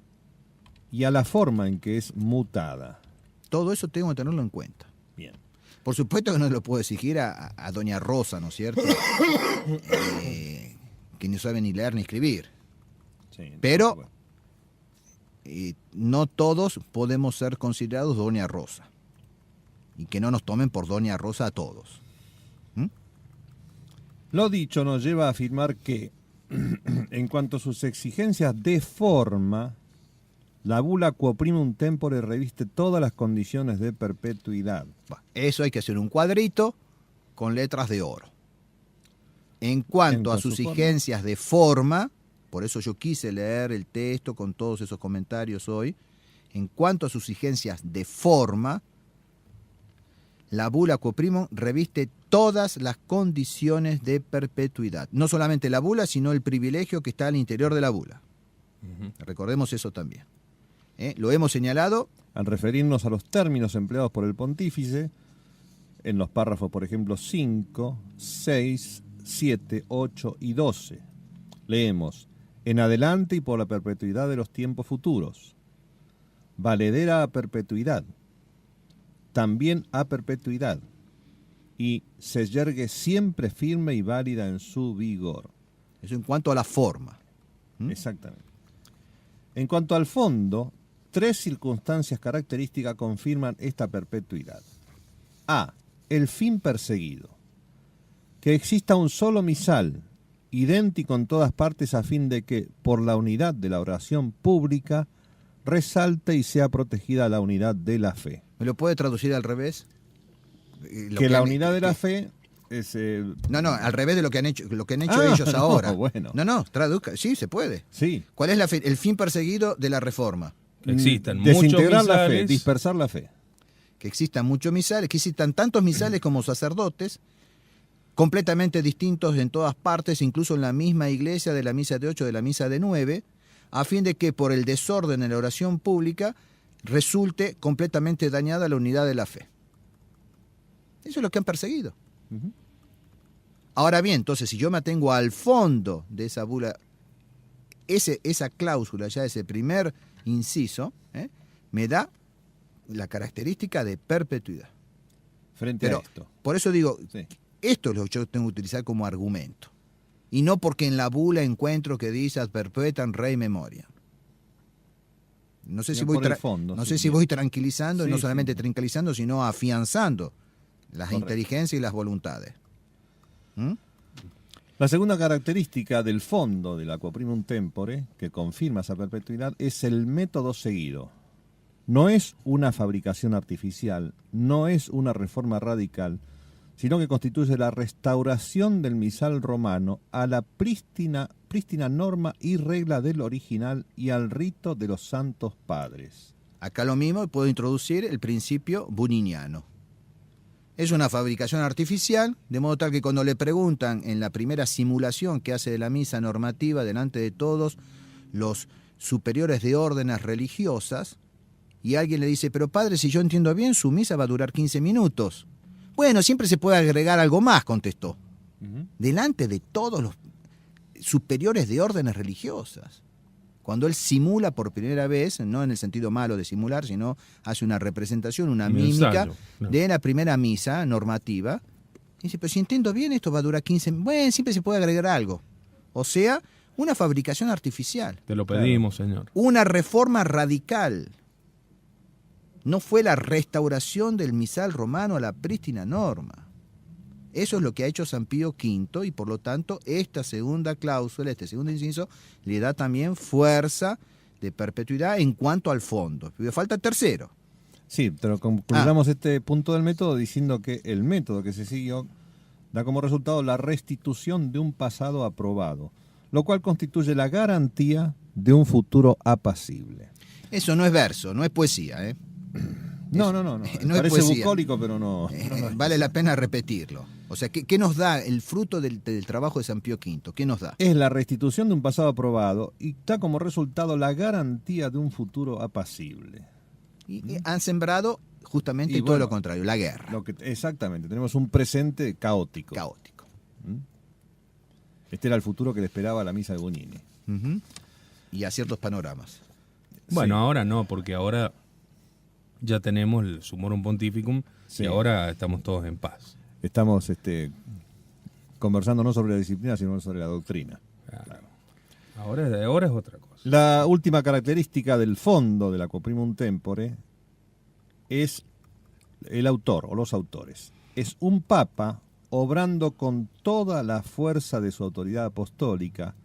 y a la forma en que es mutada.
Todo eso tengo que tenerlo en cuenta.
Bien.
Por supuesto que no lo puedo exigir a doña Rosa, ¿no es cierto? Que no sabe ni leer ni escribir.
Sí,
pero
bueno.
No todos podemos ser considerados doña Rosa. Y que no nos tomen por doña Rosa a todos.
Lo dicho nos lleva a afirmar que, en cuanto a sus exigencias de forma, la bula Quo Primum Tempore reviste todas las condiciones de perpetuidad.
Eso hay que hacer un cuadrito con letras de oro. En cuanto a sus exigencias de forma, por eso yo quise leer el texto con todos esos comentarios hoy, en cuanto a sus exigencias de forma, la bula Quo Primum reviste todas las condiciones de perpetuidad. No solamente la bula, sino el privilegio que está al interior de la bula. Recordemos eso también. Lo hemos señalado.
Al referirnos a los términos empleados por el pontífice, en los párrafos, por ejemplo, 5, 6, 7, 8 y 12, leemos: en adelante y por la perpetuidad de los tiempos futuros, valedera a perpetuidad, también a perpetuidad, y se yergue siempre firme y válida en su vigor.
Eso en cuanto a la forma.
Exactamente. En cuanto al fondo, 3 circunstancias características confirman esta perpetuidad. A. El fin perseguido. Que exista un solo misal, idéntico en todas partes, a fin de que, por la unidad de la oración pública, resalte y sea protegida la unidad de la fe.
¿Me lo puede traducir al revés?
Que la unidad de la fe es...
No, al revés de lo que han hecho ellos ahora.
Bueno.
No, traduzca. Sí, se puede.
Sí.
¿Cuál es el fin perseguido de la reforma?
Que existan
desintegrar
muchos
la fe,
misales.
dispersar la fe.
Que existan muchos misales, que existan tantos misales como sacerdotes, completamente distintos en todas partes, incluso en la misma iglesia, de la misa de 8, de la misa de 9, a fin de que por el desorden en la oración pública resulte completamente dañada la unidad de la fe. Eso es lo que han perseguido. Ahora bien, entonces, si yo me atengo al fondo de esa bula, esa cláusula, ya ese primer inciso, me da la característica de perpetuidad.
Frente a esto.
Por eso digo,
Sí.
Esto es lo que yo tengo que utilizar como argumento. Y no porque en la bula encuentro que dice ad perpetuam rei memoria. No sé si voy, si voy tranquilizando, y no solamente tranquilizando, sino afianzando las inteligencias y las voluntades.
La segunda característica del fondo de la Quo Primum Tempore, que confirma esa perpetuidad, es el método seguido. No es una fabricación artificial, no es una reforma radical, sino que constituye la restauración del misal romano a la prístina norma y regla del original y al rito de los santos padres.
Acá lo mismo, puedo introducir el principio buniniano. Es una fabricación artificial, de modo tal que cuando le preguntan en la primera simulación que hace de la misa normativa delante de todos los superiores de órdenes religiosas, y alguien le dice, pero padre, si yo entiendo bien, su misa va a durar 15 minutos. Bueno, siempre se puede agregar algo más, contestó. Delante de todos los superiores de órdenes religiosas. Cuando él simula por primera vez, no en el sentido malo de simular, sino hace una representación, una mímica
ensayo, claro,
de la primera misa normativa, dice, pero si entiendo bien, esto va a durar 15 minutos. Bueno, siempre se puede agregar algo. O sea, una fabricación artificial.
Te lo pedimos, Señor.
Una reforma radical. No fue la restauración del misal romano a la prístina norma. Eso es lo que ha hecho San Pío V y por lo tanto esta segunda cláusula, este segundo inciso, le da también fuerza de perpetuidad en cuanto al fondo. Falta el tercero.
Sí, pero concluyamos este punto del método diciendo que el método que se siguió da como resultado la restitución de un pasado aprobado, lo cual constituye la garantía de un futuro apacible.
Eso no es verso, no es poesía, ¿eh?
No.
No
Parece
es poesía.
bucólico, pero no.
Vale la pena repetirlo. O sea, ¿qué nos da el fruto del trabajo de San Pío V? ¿Qué nos da?
Es la restitución de un pasado aprobado y da como resultado la garantía de un futuro apacible.
Y han sembrado justamente
Y
todo
bueno,
lo contrario, la guerra.
Exactamente, tenemos un presente caótico.
Caótico.
Este era el futuro que le esperaba a la misa de Bugnini.
Ujú. Y a ciertos panoramas.
Bueno,
Sí.
ahora no, porque ahora ya tenemos el Summorum Pontificum
Sí.
y ahora estamos todos en paz.
Estamos conversando no sobre la disciplina, sino sobre la doctrina.
Claro. Ahora es otra cosa.
La última característica del fondo de la Quoprimum Tempore es el autor o los autores. Es un papa obrando con toda la fuerza de su autoridad apostólica,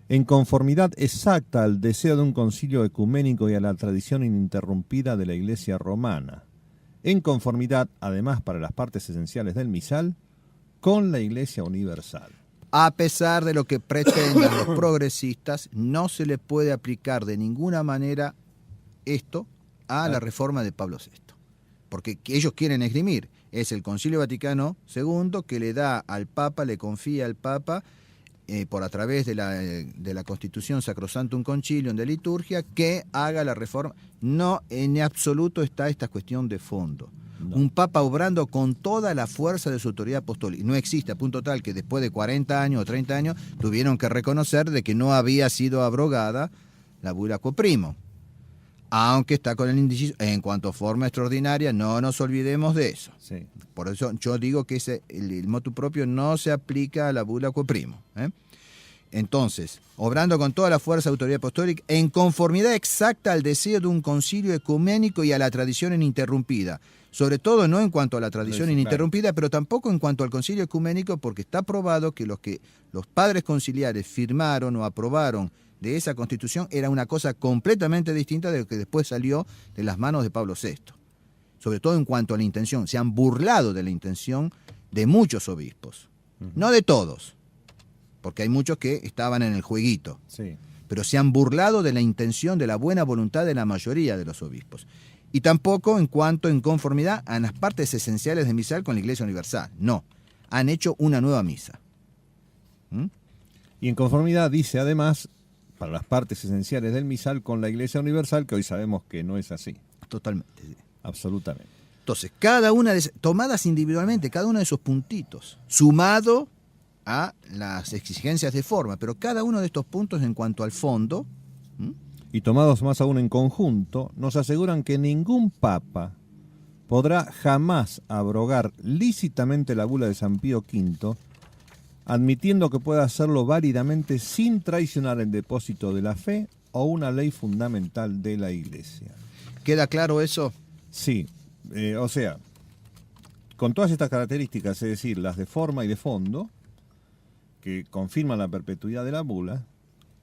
en conformidad exacta al deseo de un concilio ecuménico y a la tradición ininterrumpida de la Iglesia romana, en conformidad, además para las partes esenciales del misal, con la Iglesia universal.
A pesar de lo que pretenden los progresistas, no se le puede aplicar de ninguna manera esto a la reforma de Pablo VI. Porque ellos quieren esgrimir. Es el Concilio Vaticano II que le da al Papa, le confía al Papa, por a través de la Constitución Sacrosanctum Concilium de liturgia, que haga la reforma. No, en absoluto está esta cuestión de fondo.
No.
Un papa obrando con toda la fuerza de su autoridad apostólica. No existe, a punto tal que después de 40 años o 30 años tuvieron que reconocer de que no había sido abrogada la bula Quoprimum. Aunque está con el inciso, en cuanto a forma extraordinaria, no nos olvidemos de eso.
Sí.
Por eso yo digo que el motu propio no se aplica a la bula Quoprimum. Entonces, obrando con toda la fuerza de autoridad apostólica, en conformidad exacta al deseo de un concilio ecuménico y a la tradición ininterrumpida. Sobre todo no en cuanto a la tradición
Sí,
ininterrumpida, pero tampoco en cuanto al concilio ecuménico, porque está probado que los padres conciliares firmaron o aprobaron de esa constitución era una cosa completamente distinta de lo que después salió de las manos de Pablo VI. Sobre todo en cuanto a la intención. Se han burlado de la intención de muchos obispos. No de todos, porque hay muchos que estaban en el jueguito.
Sí.
Pero se han burlado de la intención, de la buena voluntad de la mayoría de los obispos. Y tampoco en cuanto en conformidad a las partes esenciales de misal con la Iglesia Universal. No, han hecho una nueva misa.
Y en conformidad dice además, para las partes esenciales del misal con la Iglesia Universal, que hoy sabemos que no es así.
Totalmente. Sí.
Absolutamente.
Entonces, cada una de tomadas individualmente, cada uno de esos puntitos, sumado a las exigencias de forma, pero cada uno de estos puntos en cuanto al fondo,
Y tomados más aún en conjunto, nos aseguran que ningún papa podrá jamás abrogar lícitamente la bula de San Pío V, admitiendo que pueda hacerlo válidamente sin traicionar el depósito de la fe o una ley fundamental de la Iglesia.
¿queda claro eso?
Sí, o sea, con todas estas características, es decir, las de forma y de fondo, que confirman la perpetuidad de la bula,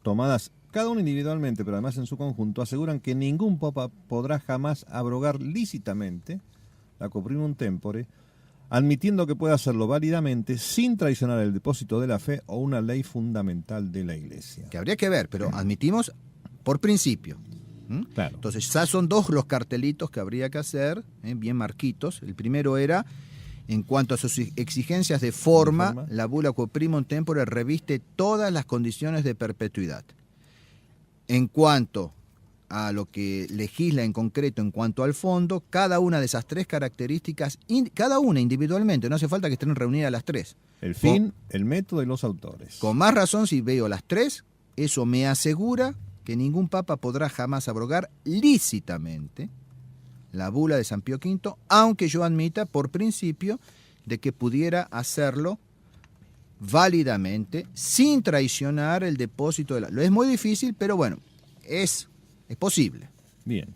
tomadas cada uno individualmente, pero además en su conjunto, aseguran que ningún papa podrá jamás abrogar lícitamente la Quoprimum Tempore, admitiendo que pueda hacerlo válidamente sin traicionar el depósito de la fe o una ley fundamental de la Iglesia.
Que habría que ver, pero admitimos por principio.
Claro.
Entonces, ya son dos los cartelitos que habría que hacer, bien marquitos. El primero era, en cuanto a sus exigencias de forma, la bula Quoprimum Tempore reviste todas las condiciones de perpetuidad. En cuanto a lo que legisla en concreto en cuanto al fondo, cada una de esas tres características, cada una individualmente, no hace falta que estén reunidas las tres.
El fin, el método y los autores.
Con más razón, si veo las tres, eso me asegura que ningún papa podrá jamás abrogar lícitamente la bula de San Pío V, aunque yo admita por principio de que pudiera hacerlo válidamente, sin traicionar el depósito de la... Lo es muy difícil, pero bueno, es posible.
Bien.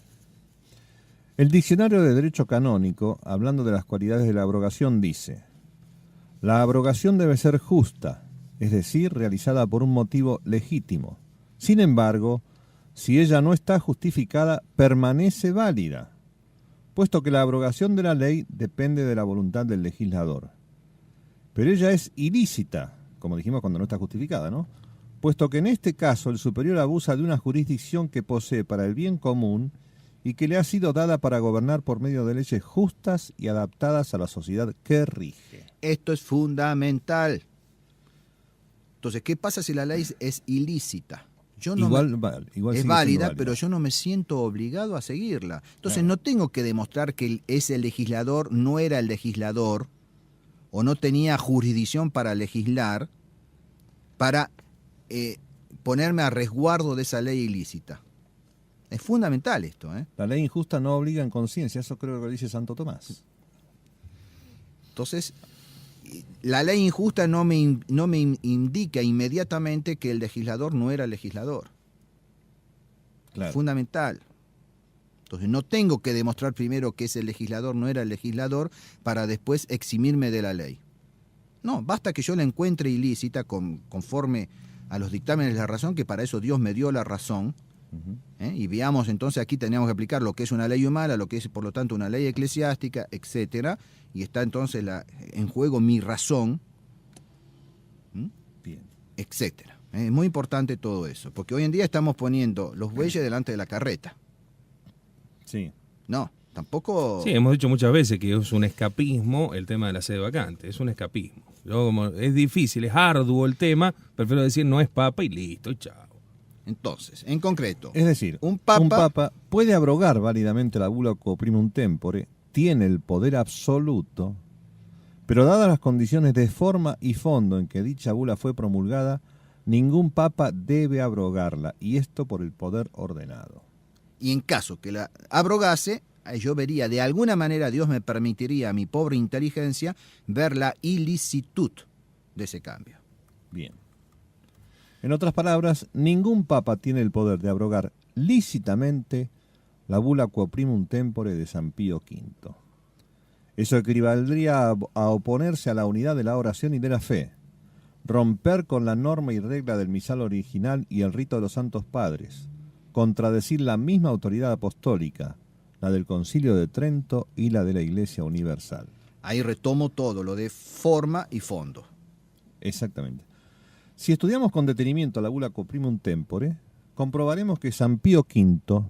El Diccionario de Derecho Canónico, hablando de las cualidades de la abrogación, dice: la abrogación debe ser justa, es decir, realizada por un motivo legítimo. Sin embargo, si ella no está justificada, permanece válida, puesto que la abrogación de la ley depende de la voluntad del legislador. Pero ella es ilícita, como dijimos cuando no está justificada, ¿no? Puesto que en este caso el superior abusa de una jurisdicción que posee para el bien común y que le ha sido dada para gobernar por medio de leyes justas y adaptadas a la sociedad que rige.
Esto es fundamental. Entonces, ¿qué pasa si la ley es ilícita? Yo no
igual
es válida, pero yo no me siento obligado a seguirla. Entonces, no tengo que demostrar que ese legislador no era el legislador o no tenía jurisdicción para legislar para ponerme a resguardo de esa ley ilícita. Es fundamental esto, ¿eh?
La ley injusta no obliga en conciencia, eso creo que lo dice Santo Tomás.
Entonces, la ley injusta no me indica inmediatamente que el legislador no era legislador.
Claro.
Fundamental. Entonces, no tengo que demostrar primero que ese legislador no era el legislador para después eximirme de la ley. No, basta que yo la encuentre ilícita conforme a los dictámenes de la razón, que para eso Dios me dio la razón. Y veamos entonces, aquí tenemos que aplicar lo que es una ley humana, lo que es por lo tanto una ley eclesiástica, etcétera, y está entonces en juego mi razón,
Bien.
etcétera. Es muy importante todo eso, porque hoy en día estamos poniendo los bueyes delante de la carreta.
Sí.
No, tampoco...
Sí, hemos dicho muchas veces que es un escapismo el tema de la sede vacante, es un escapismo. Yo, como es difícil, es arduo el tema, prefiero decir no es papa y listo, y chao.
Entonces, en concreto,
Es decir,
un papa
puede abrogar válidamente la bula Quo Primum Tempore, tiene el poder absoluto, pero dadas las condiciones de forma y fondo en que dicha bula fue promulgada, ningún papa debe abrogarla, y esto por el poder ordenado.
y en caso que la abrogase, yo vería, de alguna manera Dios me permitiría a mi pobre inteligencia ver la ilicitud de ese cambio.
Bien. En otras palabras, ningún papa tiene el poder de abrogar lícitamente la bula Quo Primum Tempore de San Pío V. Eso equivaldría a oponerse a la unidad de la oración y de la fe, romper con la norma y regla del misal original y el rito de los santos padres, contradecir la misma autoridad apostólica, la del Concilio de Trento y la de la Iglesia Universal.
Ahí retomo todo, lo de forma y fondo.
Exactamente. Si estudiamos con detenimiento la bula Quo Primum Tempore, comprobaremos que San Pío V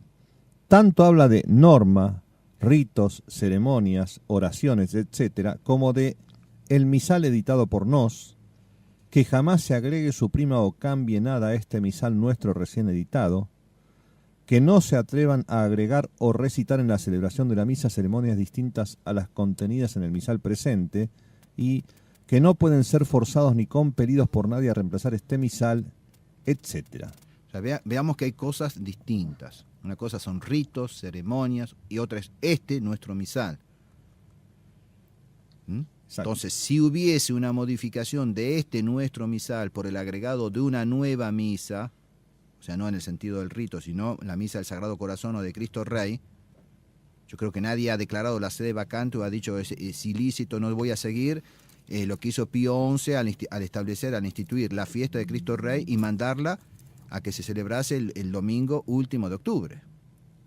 tanto habla de norma, ritos, ceremonias, oraciones, etcétera, como de el misal editado por nos, que jamás se agregue, suprima o cambie nada a este misal nuestro recién editado, que no se atrevan a agregar o recitar en la celebración de la misa ceremonias distintas a las contenidas en el misal presente y que no pueden ser forzados ni compelidos por nadie a reemplazar este misal, etcétera.
O sea, veamos que hay cosas distintas. Una cosa son ritos, ceremonias, y otra es nuestro misal. Entonces, si hubiese una modificación de nuestro misal por el agregado de una nueva misa, o sea, no en el sentido del rito, sino la misa del Sagrado Corazón o de Cristo Rey, yo creo que nadie ha declarado la sede vacante o ha dicho es ilícito, no voy a seguir lo que hizo Pío XI al instituir la fiesta de Cristo Rey y mandarla a que se celebrase el domingo último de octubre.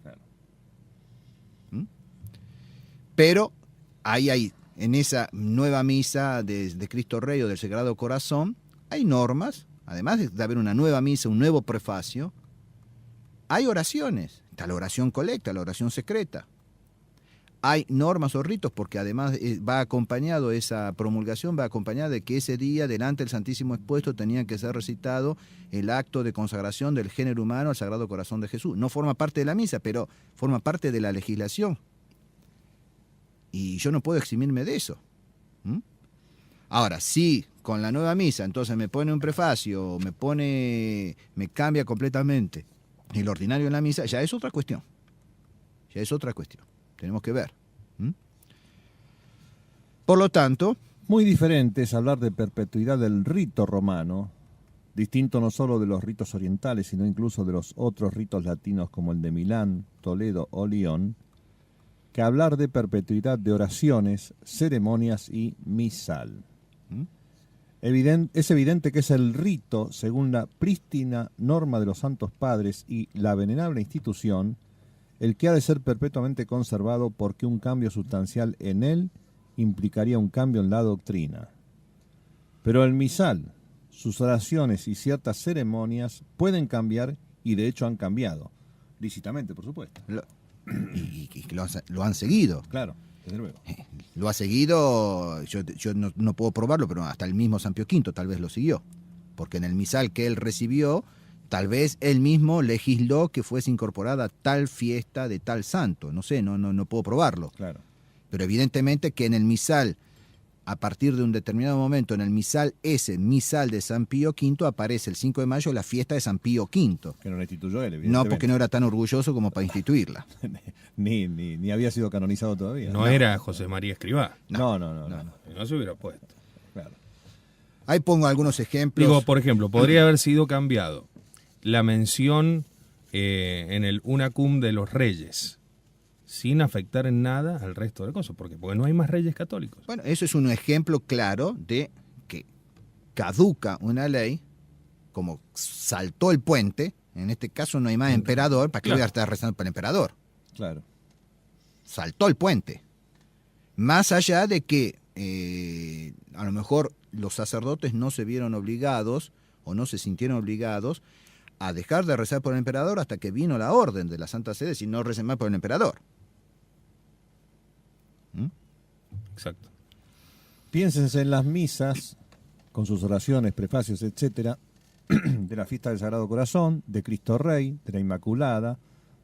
Claro.
Pero hay en esa nueva misa de Cristo Rey o del Sagrado Corazón, hay normas, además de haber una nueva misa, un nuevo prefacio, hay oraciones. Está la oración colecta, la oración secreta. hay normas o ritos, porque además va acompañado, esa promulgación va acompañada de que ese día, delante del Santísimo Expuesto, tenía que ser recitado el acto de consagración del género humano al Sagrado Corazón de Jesús. No forma parte de la misa, pero forma parte de la legislación. Y yo no puedo eximirme de eso. Ahora, si con la nueva misa entonces me pone un prefacio, me cambia completamente el ordinario en la misa, ya es otra cuestión. Ya es otra cuestión. Tenemos que ver. Por lo tanto,
Muy diferente es hablar de perpetuidad del rito romano, distinto no solo de los ritos orientales, sino incluso de los otros ritos latinos como el de Milán, Toledo o León, que hablar de perpetuidad de oraciones, ceremonias y misal. Es evidente que es el rito, según la prístina norma de los santos padres y la venerable institución, el que ha de ser perpetuamente conservado, porque un cambio sustancial en él implicaría un cambio en la doctrina. Pero el misal, sus oraciones y ciertas ceremonias pueden cambiar, y de hecho han cambiado, lícitamente, por supuesto.
Lo han seguido.
Claro, desde luego.
Lo ha seguido, yo no puedo probarlo, pero hasta el mismo San Pío V tal vez lo siguió. Porque en el misal que él recibió, tal vez él mismo legisló que fuese incorporada tal fiesta de tal santo. No sé, no puedo probarlo.
Claro.
Pero evidentemente que en el misal, a partir de un determinado momento, en el misal de San Pío V, aparece el 5 de mayo la fiesta de San Pío V.
Que no la instituyó él, evidentemente.
No, porque no era tan orgulloso como para instituirla.
ni había sido canonizado todavía.
No era José María Escrivá.
No.
No se hubiera puesto.
Claro.
Ahí pongo algunos ejemplos.
Digo, por ejemplo, podría haber sido cambiado la mención en el Unacum de los reyes, sin afectar en nada al resto de cosas, porque no hay más reyes católicos.
Bueno, eso es un ejemplo claro de que caduca una ley, como saltó el puente, en este caso no hay más emperador, ¿para qué voy a estar rezando para el emperador?
Claro.
Saltó el puente. Más allá de que a lo mejor los sacerdotes no se vieron obligados o no se sintieron obligados a dejar de rezar por el emperador hasta que vino la orden de la Santa Sede, si no recen más por el emperador.
Exacto.
Piénsense en las misas, con sus oraciones, prefacios, etcétera, de la fiesta del Sagrado Corazón, de Cristo Rey, de la Inmaculada,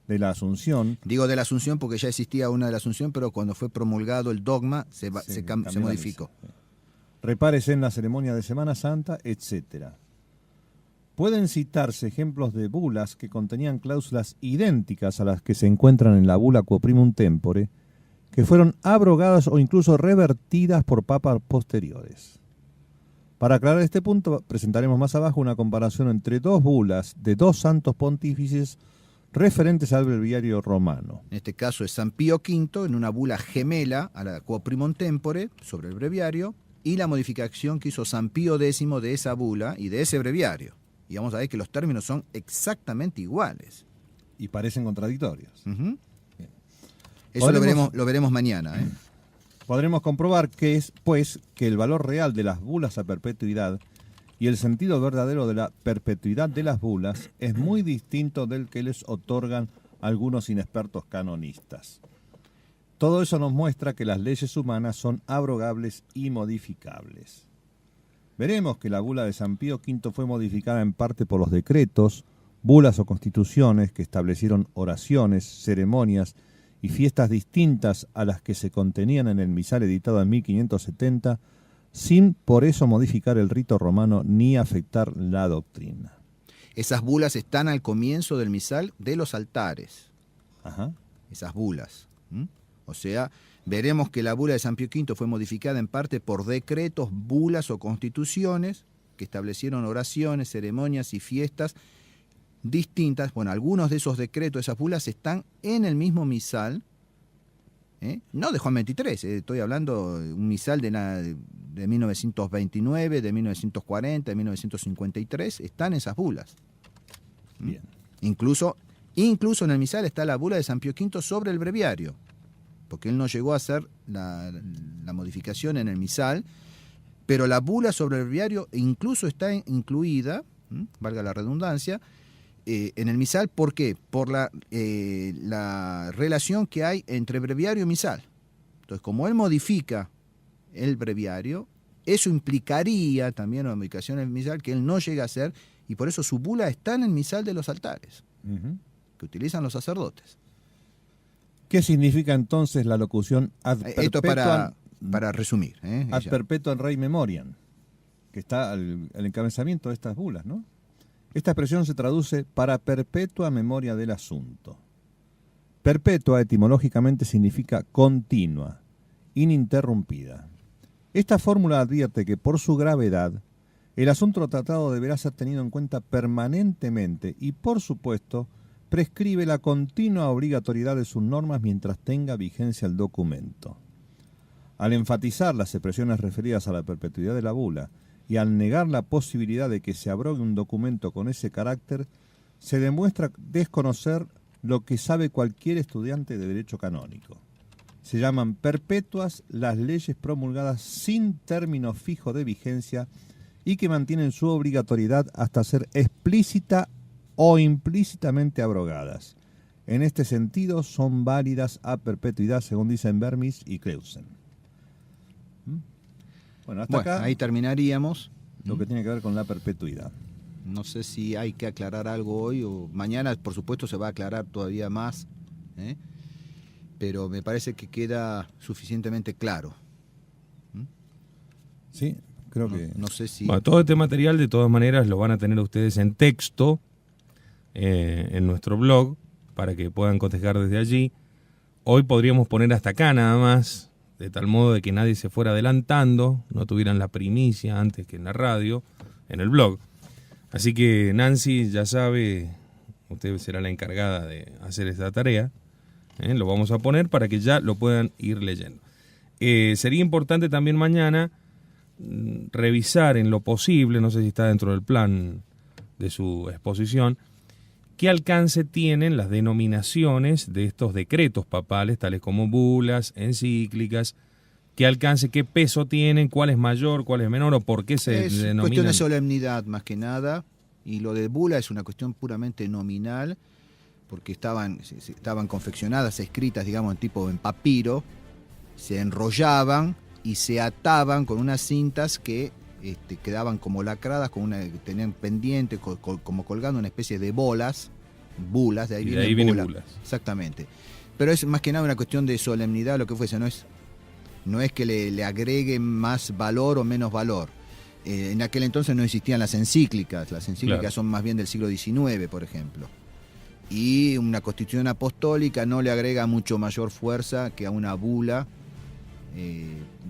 de la Asunción.
Digo de la Asunción porque ya existía una de la Asunción, pero cuando fue promulgado el dogma se modificó.
Repárese en la ceremonia de Semana Santa, etcétera. Pueden citarse ejemplos de bulas que contenían cláusulas idénticas a las que se encuentran en la bula Quo Primum Tempore, que fueron abrogadas o incluso revertidas por papas posteriores. Para aclarar este punto, presentaremos más abajo una comparación entre dos bulas de dos santos pontífices referentes al breviario romano.
En este caso es San Pío V, en una bula gemela a la Quo Primum Tempore sobre el breviario, y la modificación que hizo San Pío X de esa bula y de ese breviario. Y vamos a ver que los términos son exactamente iguales.
Y parecen contradictorios.
Eso lo veremos mañana.
Podremos comprobar que es, pues, que el valor real de las bulas a perpetuidad y el sentido verdadero de la perpetuidad de las bulas es muy distinto del que les otorgan algunos inexpertos canonistas. Todo eso nos muestra que las leyes humanas son abrogables y modificables. Veremos que la bula de San Pío V fue modificada en parte por los decretos, bulas o constituciones que establecieron oraciones, ceremonias y fiestas distintas a las que se contenían en el misal editado en 1570, sin por eso modificar el rito romano ni afectar la doctrina.
Esas bulas están al comienzo del misal de los altares.
Ajá.
Esas bulas. O sea, veremos que la bula de San Pío V fue modificada en parte por decretos, bulas o constituciones que establecieron oraciones, ceremonias y fiestas distintas. Bueno, algunos de esos decretos, esas bulas, están en el mismo misal, no de Juan XXIII, estoy hablando de un misal de 1929, de 1940, de 1953, están esas bulas.
Bien.
Incluso en el misal está la bula de San Pío V sobre el breviario, porque él no llegó a hacer la modificación en el misal, pero la bula sobre el breviario incluso está incluida, valga la redundancia, en el misal. ¿Por qué? Por la relación que hay entre breviario y misal. Entonces, como él modifica el breviario, eso implicaría también una modificación en el misal que él no llega a hacer, y por eso su bula está en el misal de los altares, que utilizan los sacerdotes.
¿Qué significa entonces la locución ad perpetuam?
Esto para resumir.
Ad perpetuam rei memoriam, que está al encabezamiento de estas bulas, ¿no? Esta expresión se traduce para perpetua memoria del asunto. Perpetua etimológicamente significa continua, ininterrumpida. Esta fórmula advierte que por su gravedad, el asunto tratado deberá ser tenido en cuenta permanentemente y, por supuesto, prescribe la continua obligatoriedad de sus normas mientras tenga vigencia el documento. Al enfatizar las expresiones referidas a la perpetuidad de la bula y al negar la posibilidad de que se abrogue un documento con ese carácter, se demuestra desconocer lo que sabe cualquier estudiante de derecho canónico. Se llaman perpetuas las leyes promulgadas sin término fijo de vigencia y que mantienen su obligatoriedad hasta ser explícita o implícitamente abrogadas. En este sentido son válidas a perpetuidad, según dicen Vermis y Clausen. Bueno, hasta acá
ahí terminaríamos.
lo que tiene que ver con la perpetuidad.
No sé si hay que aclarar algo hoy o mañana, por supuesto se va a aclarar todavía más, pero me parece que queda suficientemente claro.
Sí, creo que...
No sé si...
Bueno, todo este material de todas maneras lo van a tener ustedes en texto en nuestro blog para que puedan cotejar desde allí. Hoy podríamos poner hasta acá nada más, de tal modo de que nadie se fuera adelantando, no tuvieran la primicia antes que en la radio, en el blog. Así que Nancy ya sabe, usted será la encargada de hacer esta tarea, lo vamos a poner para que ya lo puedan ir leyendo. Sería importante también mañana revisar en lo posible, no sé si está dentro del plan de su exposición, qué alcance tienen las denominaciones de estos decretos papales, tales como bulas, encíclicas, qué alcance, qué peso tienen, cuál es mayor, cuál es menor, o por qué se denominan.
Es cuestión de solemnidad más que nada, y lo de bula es una cuestión puramente nominal, porque estaban confeccionadas, escritas, digamos, en tipo en papiro, se enrollaban y se ataban con unas cintas que quedaban como lacradas, tenían pendiente, como colgando una especie de bulas, de ahí viene bulas. Exactamente. Pero es más que nada una cuestión de solemnidad, lo que fuese, no es que le agreguen más valor o menos valor. En aquel entonces no existían las encíclicas claro. Son más bien del siglo XIX, por ejemplo. Y una constitución apostólica no le agrega mucho mayor fuerza que a una bula.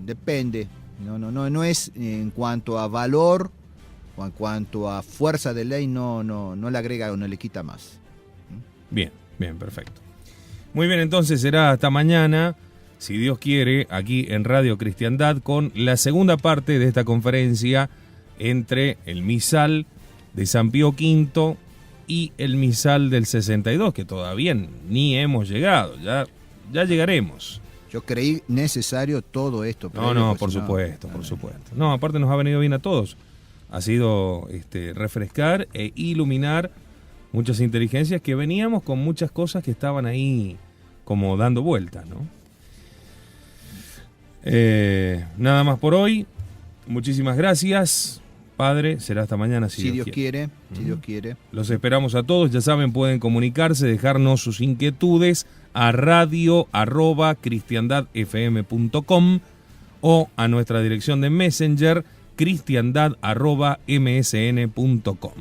Depende. No es en cuanto a valor o en cuanto a fuerza de ley, no le agrega o no le quita más.
Bien, perfecto. Muy bien, entonces será hasta mañana, si Dios quiere, aquí en Radio Cristiandad, con la segunda parte de esta conferencia entre el misal de San Pío V y el misal del 62, que todavía ni hemos llegado, ya llegaremos.
Yo creí necesario todo esto.
Por supuesto. No, aparte nos ha venido bien a todos. Ha sido refrescar e iluminar muchas inteligencias que veníamos con muchas cosas que estaban ahí como dando vueltas, ¿no? Nada más por hoy. Muchísimas gracias, Padre. Será hasta mañana si Dios quiere.
Si Dios quiere.
Los esperamos a todos. Ya saben, pueden comunicarse, dejarnos sus inquietudes a radio@cristiandadfm.com o a nuestra dirección de Messenger cristiandad@msn.com.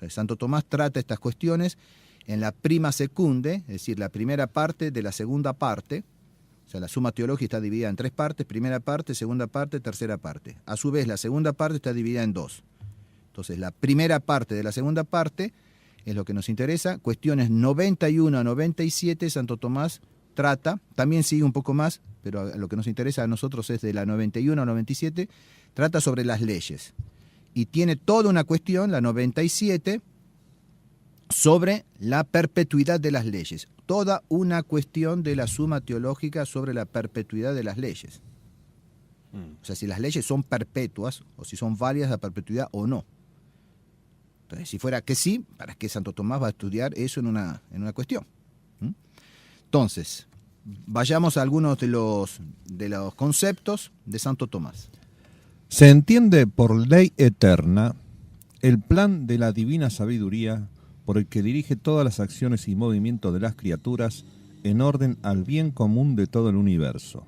Santo Tomás trata estas cuestiones en la prima secunde, es decir, la primera parte de la segunda parte. O sea, la Summa Theologiae está dividida en 3 partes, primera parte, segunda parte, tercera parte. A su vez, la segunda parte está dividida en 2. Entonces, la primera parte de la segunda parte es lo que nos interesa. Cuestiones 91 a 97, Santo Tomás trata, también sigue un poco más, pero lo que nos interesa a nosotros es de la 91 a 97, trata sobre las leyes. Y tiene toda una cuestión, la 97, sobre la perpetuidad de las leyes. Toda una cuestión de la suma teológica sobre la perpetuidad de las leyes. O sea, si las leyes son perpetuas o si son válidas a perpetuidad o no. Entonces, si fuera que sí, ¿para qué Santo Tomás va a estudiar eso en una cuestión? Entonces, vayamos a algunos de los conceptos de Santo Tomás.
Se entiende por ley eterna el plan de la divina sabiduría por el que dirige todas las acciones y movimientos de las criaturas en orden al bien común de todo el universo.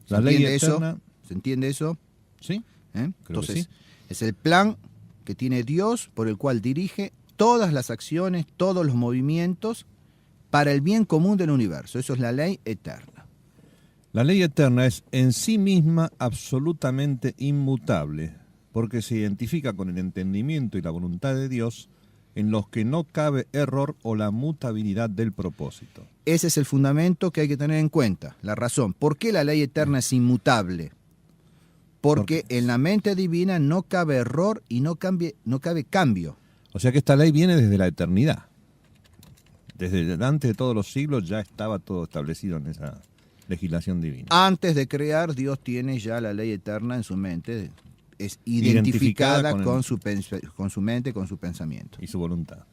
La ley eterna...
¿Se entiende eso?
¿Sí? Creo
Entonces,
que sí.
es el plan que tiene Dios por el cual dirige todas las acciones, todos los movimientos para el bien común del universo. Eso es la ley eterna.
La ley eterna es en sí misma absolutamente inmutable, porque se identifica con el entendimiento y la voluntad de Dios, en los que no cabe error o la mutabilidad del propósito.
Ese es el fundamento que hay que tener en cuenta, la razón. ¿Por qué la ley eterna es inmutable? Porque en la mente divina no cabe error y no cabe cambio.
O sea que esta ley viene desde la eternidad. Desde antes de todos los siglos ya estaba todo establecido en esa legislación divina.
Antes de crear, Dios tiene ya la ley eterna en su mente. Es identificada con su mente, con su pensamiento.
Y su voluntad.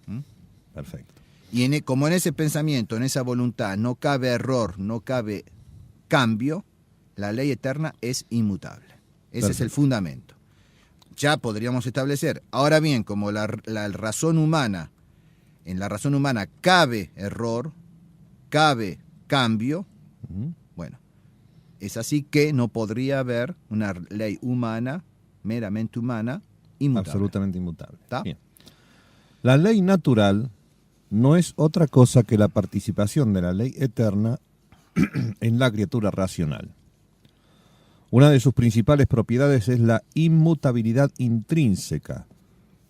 Perfecto.
Y como en ese pensamiento, en esa voluntad, no cabe error, no cabe cambio, la ley eterna es inmutable. Ese es el fundamento. Ya podríamos establecer. Ahora bien, como la razón humana, en la razón humana cabe error, cabe cambio, bueno, es así que no podría haber una ley humana, meramente humana, inmutable.
Absolutamente inmutable.
¿Está?
Bien. La ley natural no es otra cosa que la participación de la ley eterna en la criatura racional. Una de sus principales propiedades es la inmutabilidad intrínseca,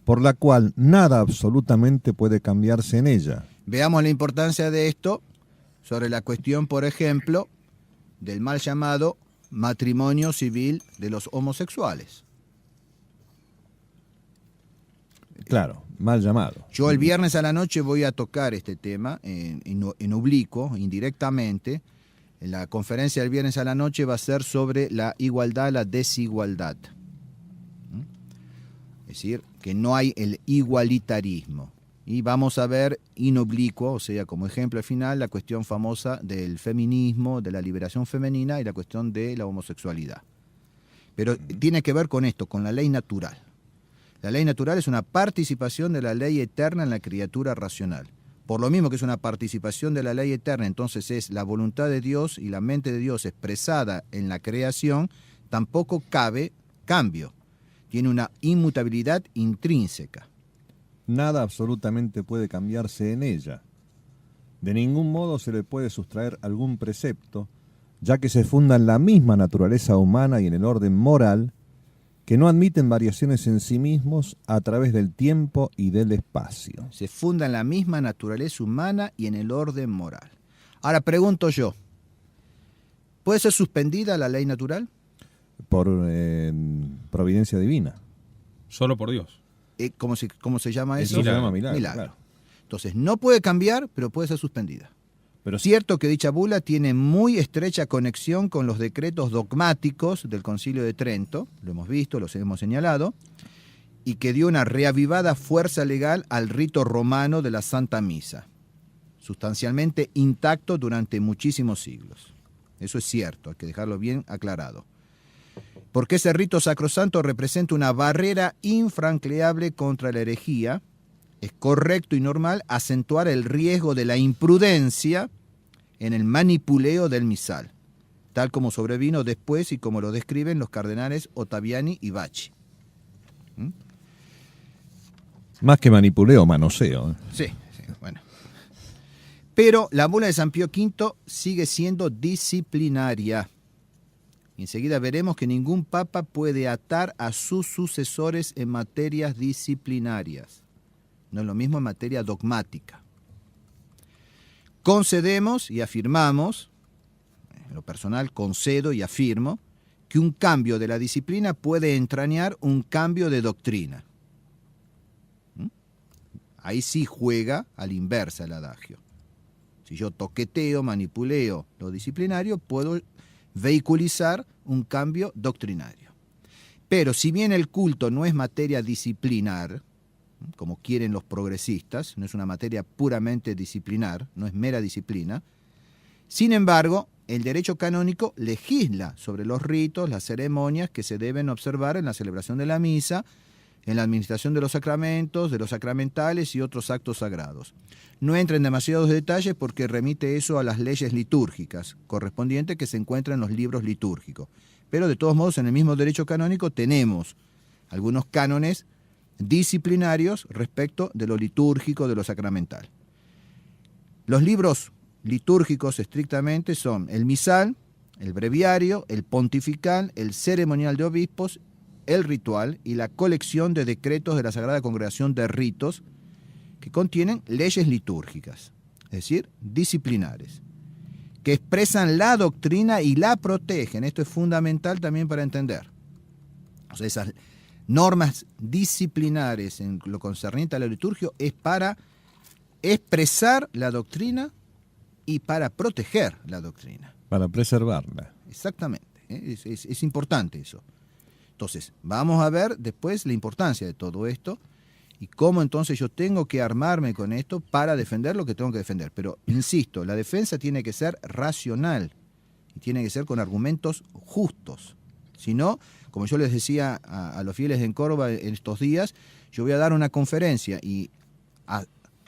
por la cual nada absolutamente puede cambiarse en ella.
Veamos la importancia de esto sobre la cuestión, por ejemplo, del mal llamado matrimonio civil de los homosexuales.
Claro, mal llamado.
Yo el viernes a la noche voy a tocar este tema en oblicuo, indirectamente. En la conferencia del viernes a la noche va a ser sobre la igualdad, la desigualdad. Es decir, que no hay el igualitarismo. Y vamos a ver in oblicuo, o sea, como ejemplo al final, la cuestión famosa del feminismo, de la liberación femenina y la cuestión de la homosexualidad. Pero tiene que ver con esto, con la ley natural. La ley natural es una participación de la ley eterna en la criatura racional. Por lo mismo que es una participación de la ley eterna, entonces es la voluntad de Dios y la mente de Dios expresada en la creación, tampoco cabe cambio. Tiene una inmutabilidad intrínseca.
Nada absolutamente puede cambiarse en ella. De ningún modo se le puede sustraer algún precepto, ya que se funda en la misma naturaleza humana y en el orden moral, que no admiten variaciones en sí mismos a través del tiempo y del espacio.
Se funda en la misma naturaleza humana y en el orden moral. Ahora pregunto yo, ¿puede ser suspendida la ley natural?
Por providencia divina.
Solo por Dios.
¿Cómo se llama eso?
Eso se llama milagro. Claro.
Entonces, no puede cambiar, pero puede ser suspendida.
Pero
cierto que dicha bula tiene muy estrecha conexión con los decretos dogmáticos del Concilio de Trento, lo hemos visto, los hemos señalado, y que dio una reavivada fuerza legal al rito romano de la Santa Misa, sustancialmente intacto durante muchísimos siglos. Eso es cierto, hay que dejarlo bien aclarado. Porque ese rito sacrosanto representa una barrera infranqueable contra la herejía, es correcto y normal acentuar el riesgo de la imprudencia en el manipuleo del misal, tal como sobrevino después y como lo describen los cardenales Ottaviani y Bacci.
Más que manipuleo, manoseo.
Sí, bueno. Pero la bula de San Pío V sigue siendo disciplinaria. Enseguida veremos que ningún papa puede atar a sus sucesores en materias disciplinarias. No es lo mismo en materia dogmática. Concedemos y afirmamos, en lo personal concedo y afirmo, que un cambio de la disciplina puede entrañar un cambio de doctrina. Ahí sí juega a la inversa el adagio. Si yo toqueteo, manipuleo lo disciplinario, puedo vehiculizar un cambio doctrinario. Pero si bien el culto no es materia disciplinar, como quieren los progresistas, no es una materia puramente disciplinar, no es mera disciplina, sin embargo, el derecho canónico legisla sobre los ritos, las ceremonias que se deben observar en la celebración de la misa, en la administración de los sacramentos, de los sacramentales y otros actos sagrados. No entra en demasiados detalles porque remite eso a las leyes litúrgicas correspondientes que se encuentran en los libros litúrgicos. Pero de todos modos, en el mismo derecho canónico tenemos algunos cánones disciplinarios respecto de lo litúrgico, de lo sacramental. Los libros litúrgicos estrictamente son el misal, el breviario, el pontifical, el ceremonial de obispos, el ritual y la colección de decretos de la Sagrada Congregación de Ritos que contienen leyes litúrgicas, es decir, disciplinares, que expresan la doctrina y la protegen. Esto es fundamental también para entender. O sea, esas normas disciplinares en lo concerniente a la liturgia es para expresar la doctrina y para proteger la doctrina.
Para preservarla.
Exactamente, es importante eso. Entonces, vamos a ver después la importancia de todo esto y cómo entonces yo tengo que armarme con esto para defender lo que tengo que defender. Pero, insisto, la defensa tiene que ser racional y tiene que ser con argumentos justos. Si no, como yo les decía a los fieles en Córdoba en estos días, yo voy a dar una conferencia y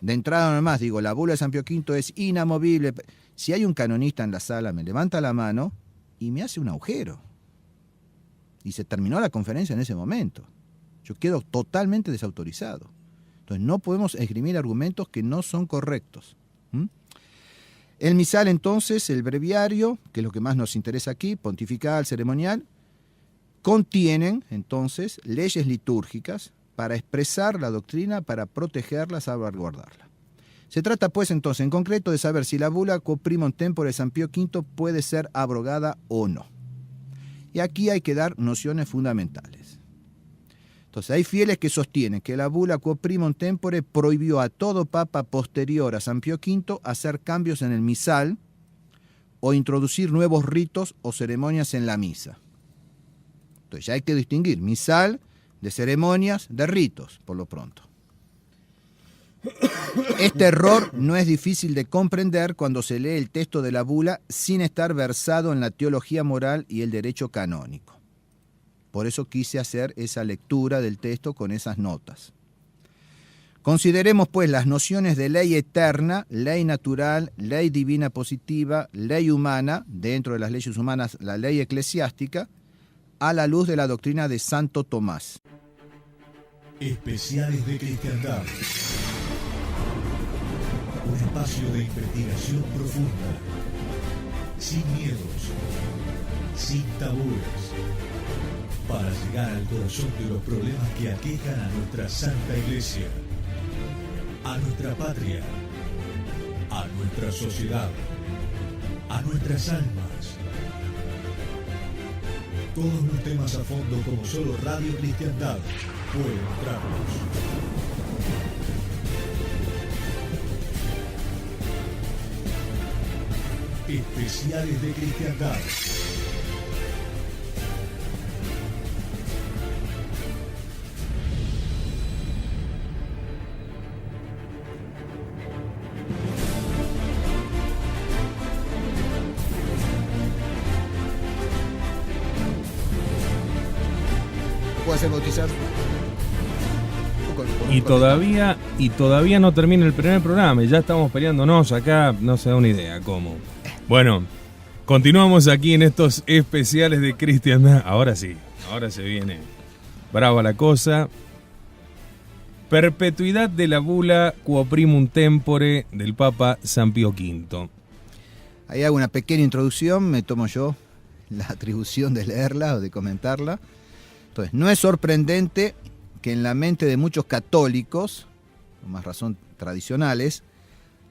de entrada nomás digo, la bula de San Pío V es inamovible. Si hay un canonista en la sala, me levanta la mano y me hace un agujero. Y se terminó la conferencia en ese momento. Yo quedo totalmente desautorizado. Entonces no podemos esgrimir argumentos que no son correctos. El misal entonces, el breviario, que es lo que más nos interesa aquí, pontifical, ceremonial, contienen entonces leyes litúrgicas para expresar la doctrina, para protegerla, salvaguardarla. Se trata pues entonces en concreto de saber si la bula Quo Primum Tempore de San Pío V puede ser abrogada o no. Y aquí hay que dar nociones fundamentales. Entonces hay fieles que sostienen que la bula Quo Primum Tempore prohibió a todo papa posterior a San Pío V hacer cambios en el misal o introducir nuevos ritos o ceremonias en la misa. Entonces ya hay que distinguir misal de ceremonias, de ritos, por lo pronto. Este error no es difícil de comprender cuando se lee el texto de la bula sin estar versado en la teología moral y el derecho canónico. Por eso quise hacer esa lectura del texto con esas notas. Consideremos pues las nociones de ley eterna, ley natural, ley divina positiva, ley humana, dentro de las leyes humanas la ley eclesiástica, a la luz de la doctrina de Santo Tomás.
Especiales de Cristiandad. Un espacio de investigación profunda, sin miedos, sin tabúes, para llegar al corazón de los problemas que aquejan a nuestra Santa Iglesia, a nuestra patria, a nuestra sociedad, a nuestras almas. Todos los temas a fondo como solo Radio Cristiandad puede mostrarlos. Especiales de Cristiandad.
¿Puede ser bautizar?
Y todavía no termina el primer programa y ya estamos peleándonos acá, no se da una idea cómo. Bueno, continuamos aquí en estos especiales de Cristiandad. Ahora sí, ahora se viene brava la cosa. Perpetuidad de la bula Quo Primum Tempore del Papa San Pío V.
Ahí hago una pequeña introducción, me tomo yo la atribución de leerla o de comentarla. Entonces, no es sorprendente que en la mente de muchos católicos, con más razón tradicionales,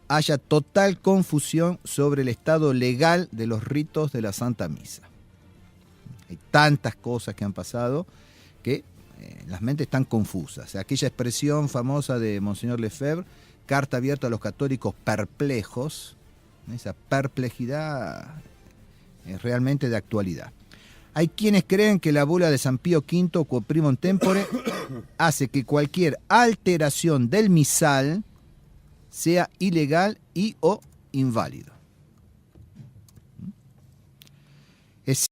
haya total confusión sobre el estado legal de los ritos de la Santa Misa. Hay tantas cosas que han pasado que las mentes están confusas. Aquella expresión famosa de Monseñor Lefebvre, carta abierta a los católicos perplejos, esa perplejidad es realmente de actualidad. Hay quienes creen que la bula de San Pío V, Quo Primum Tempore, hace que cualquier alteración del misal sea ilegal y o inválido. Es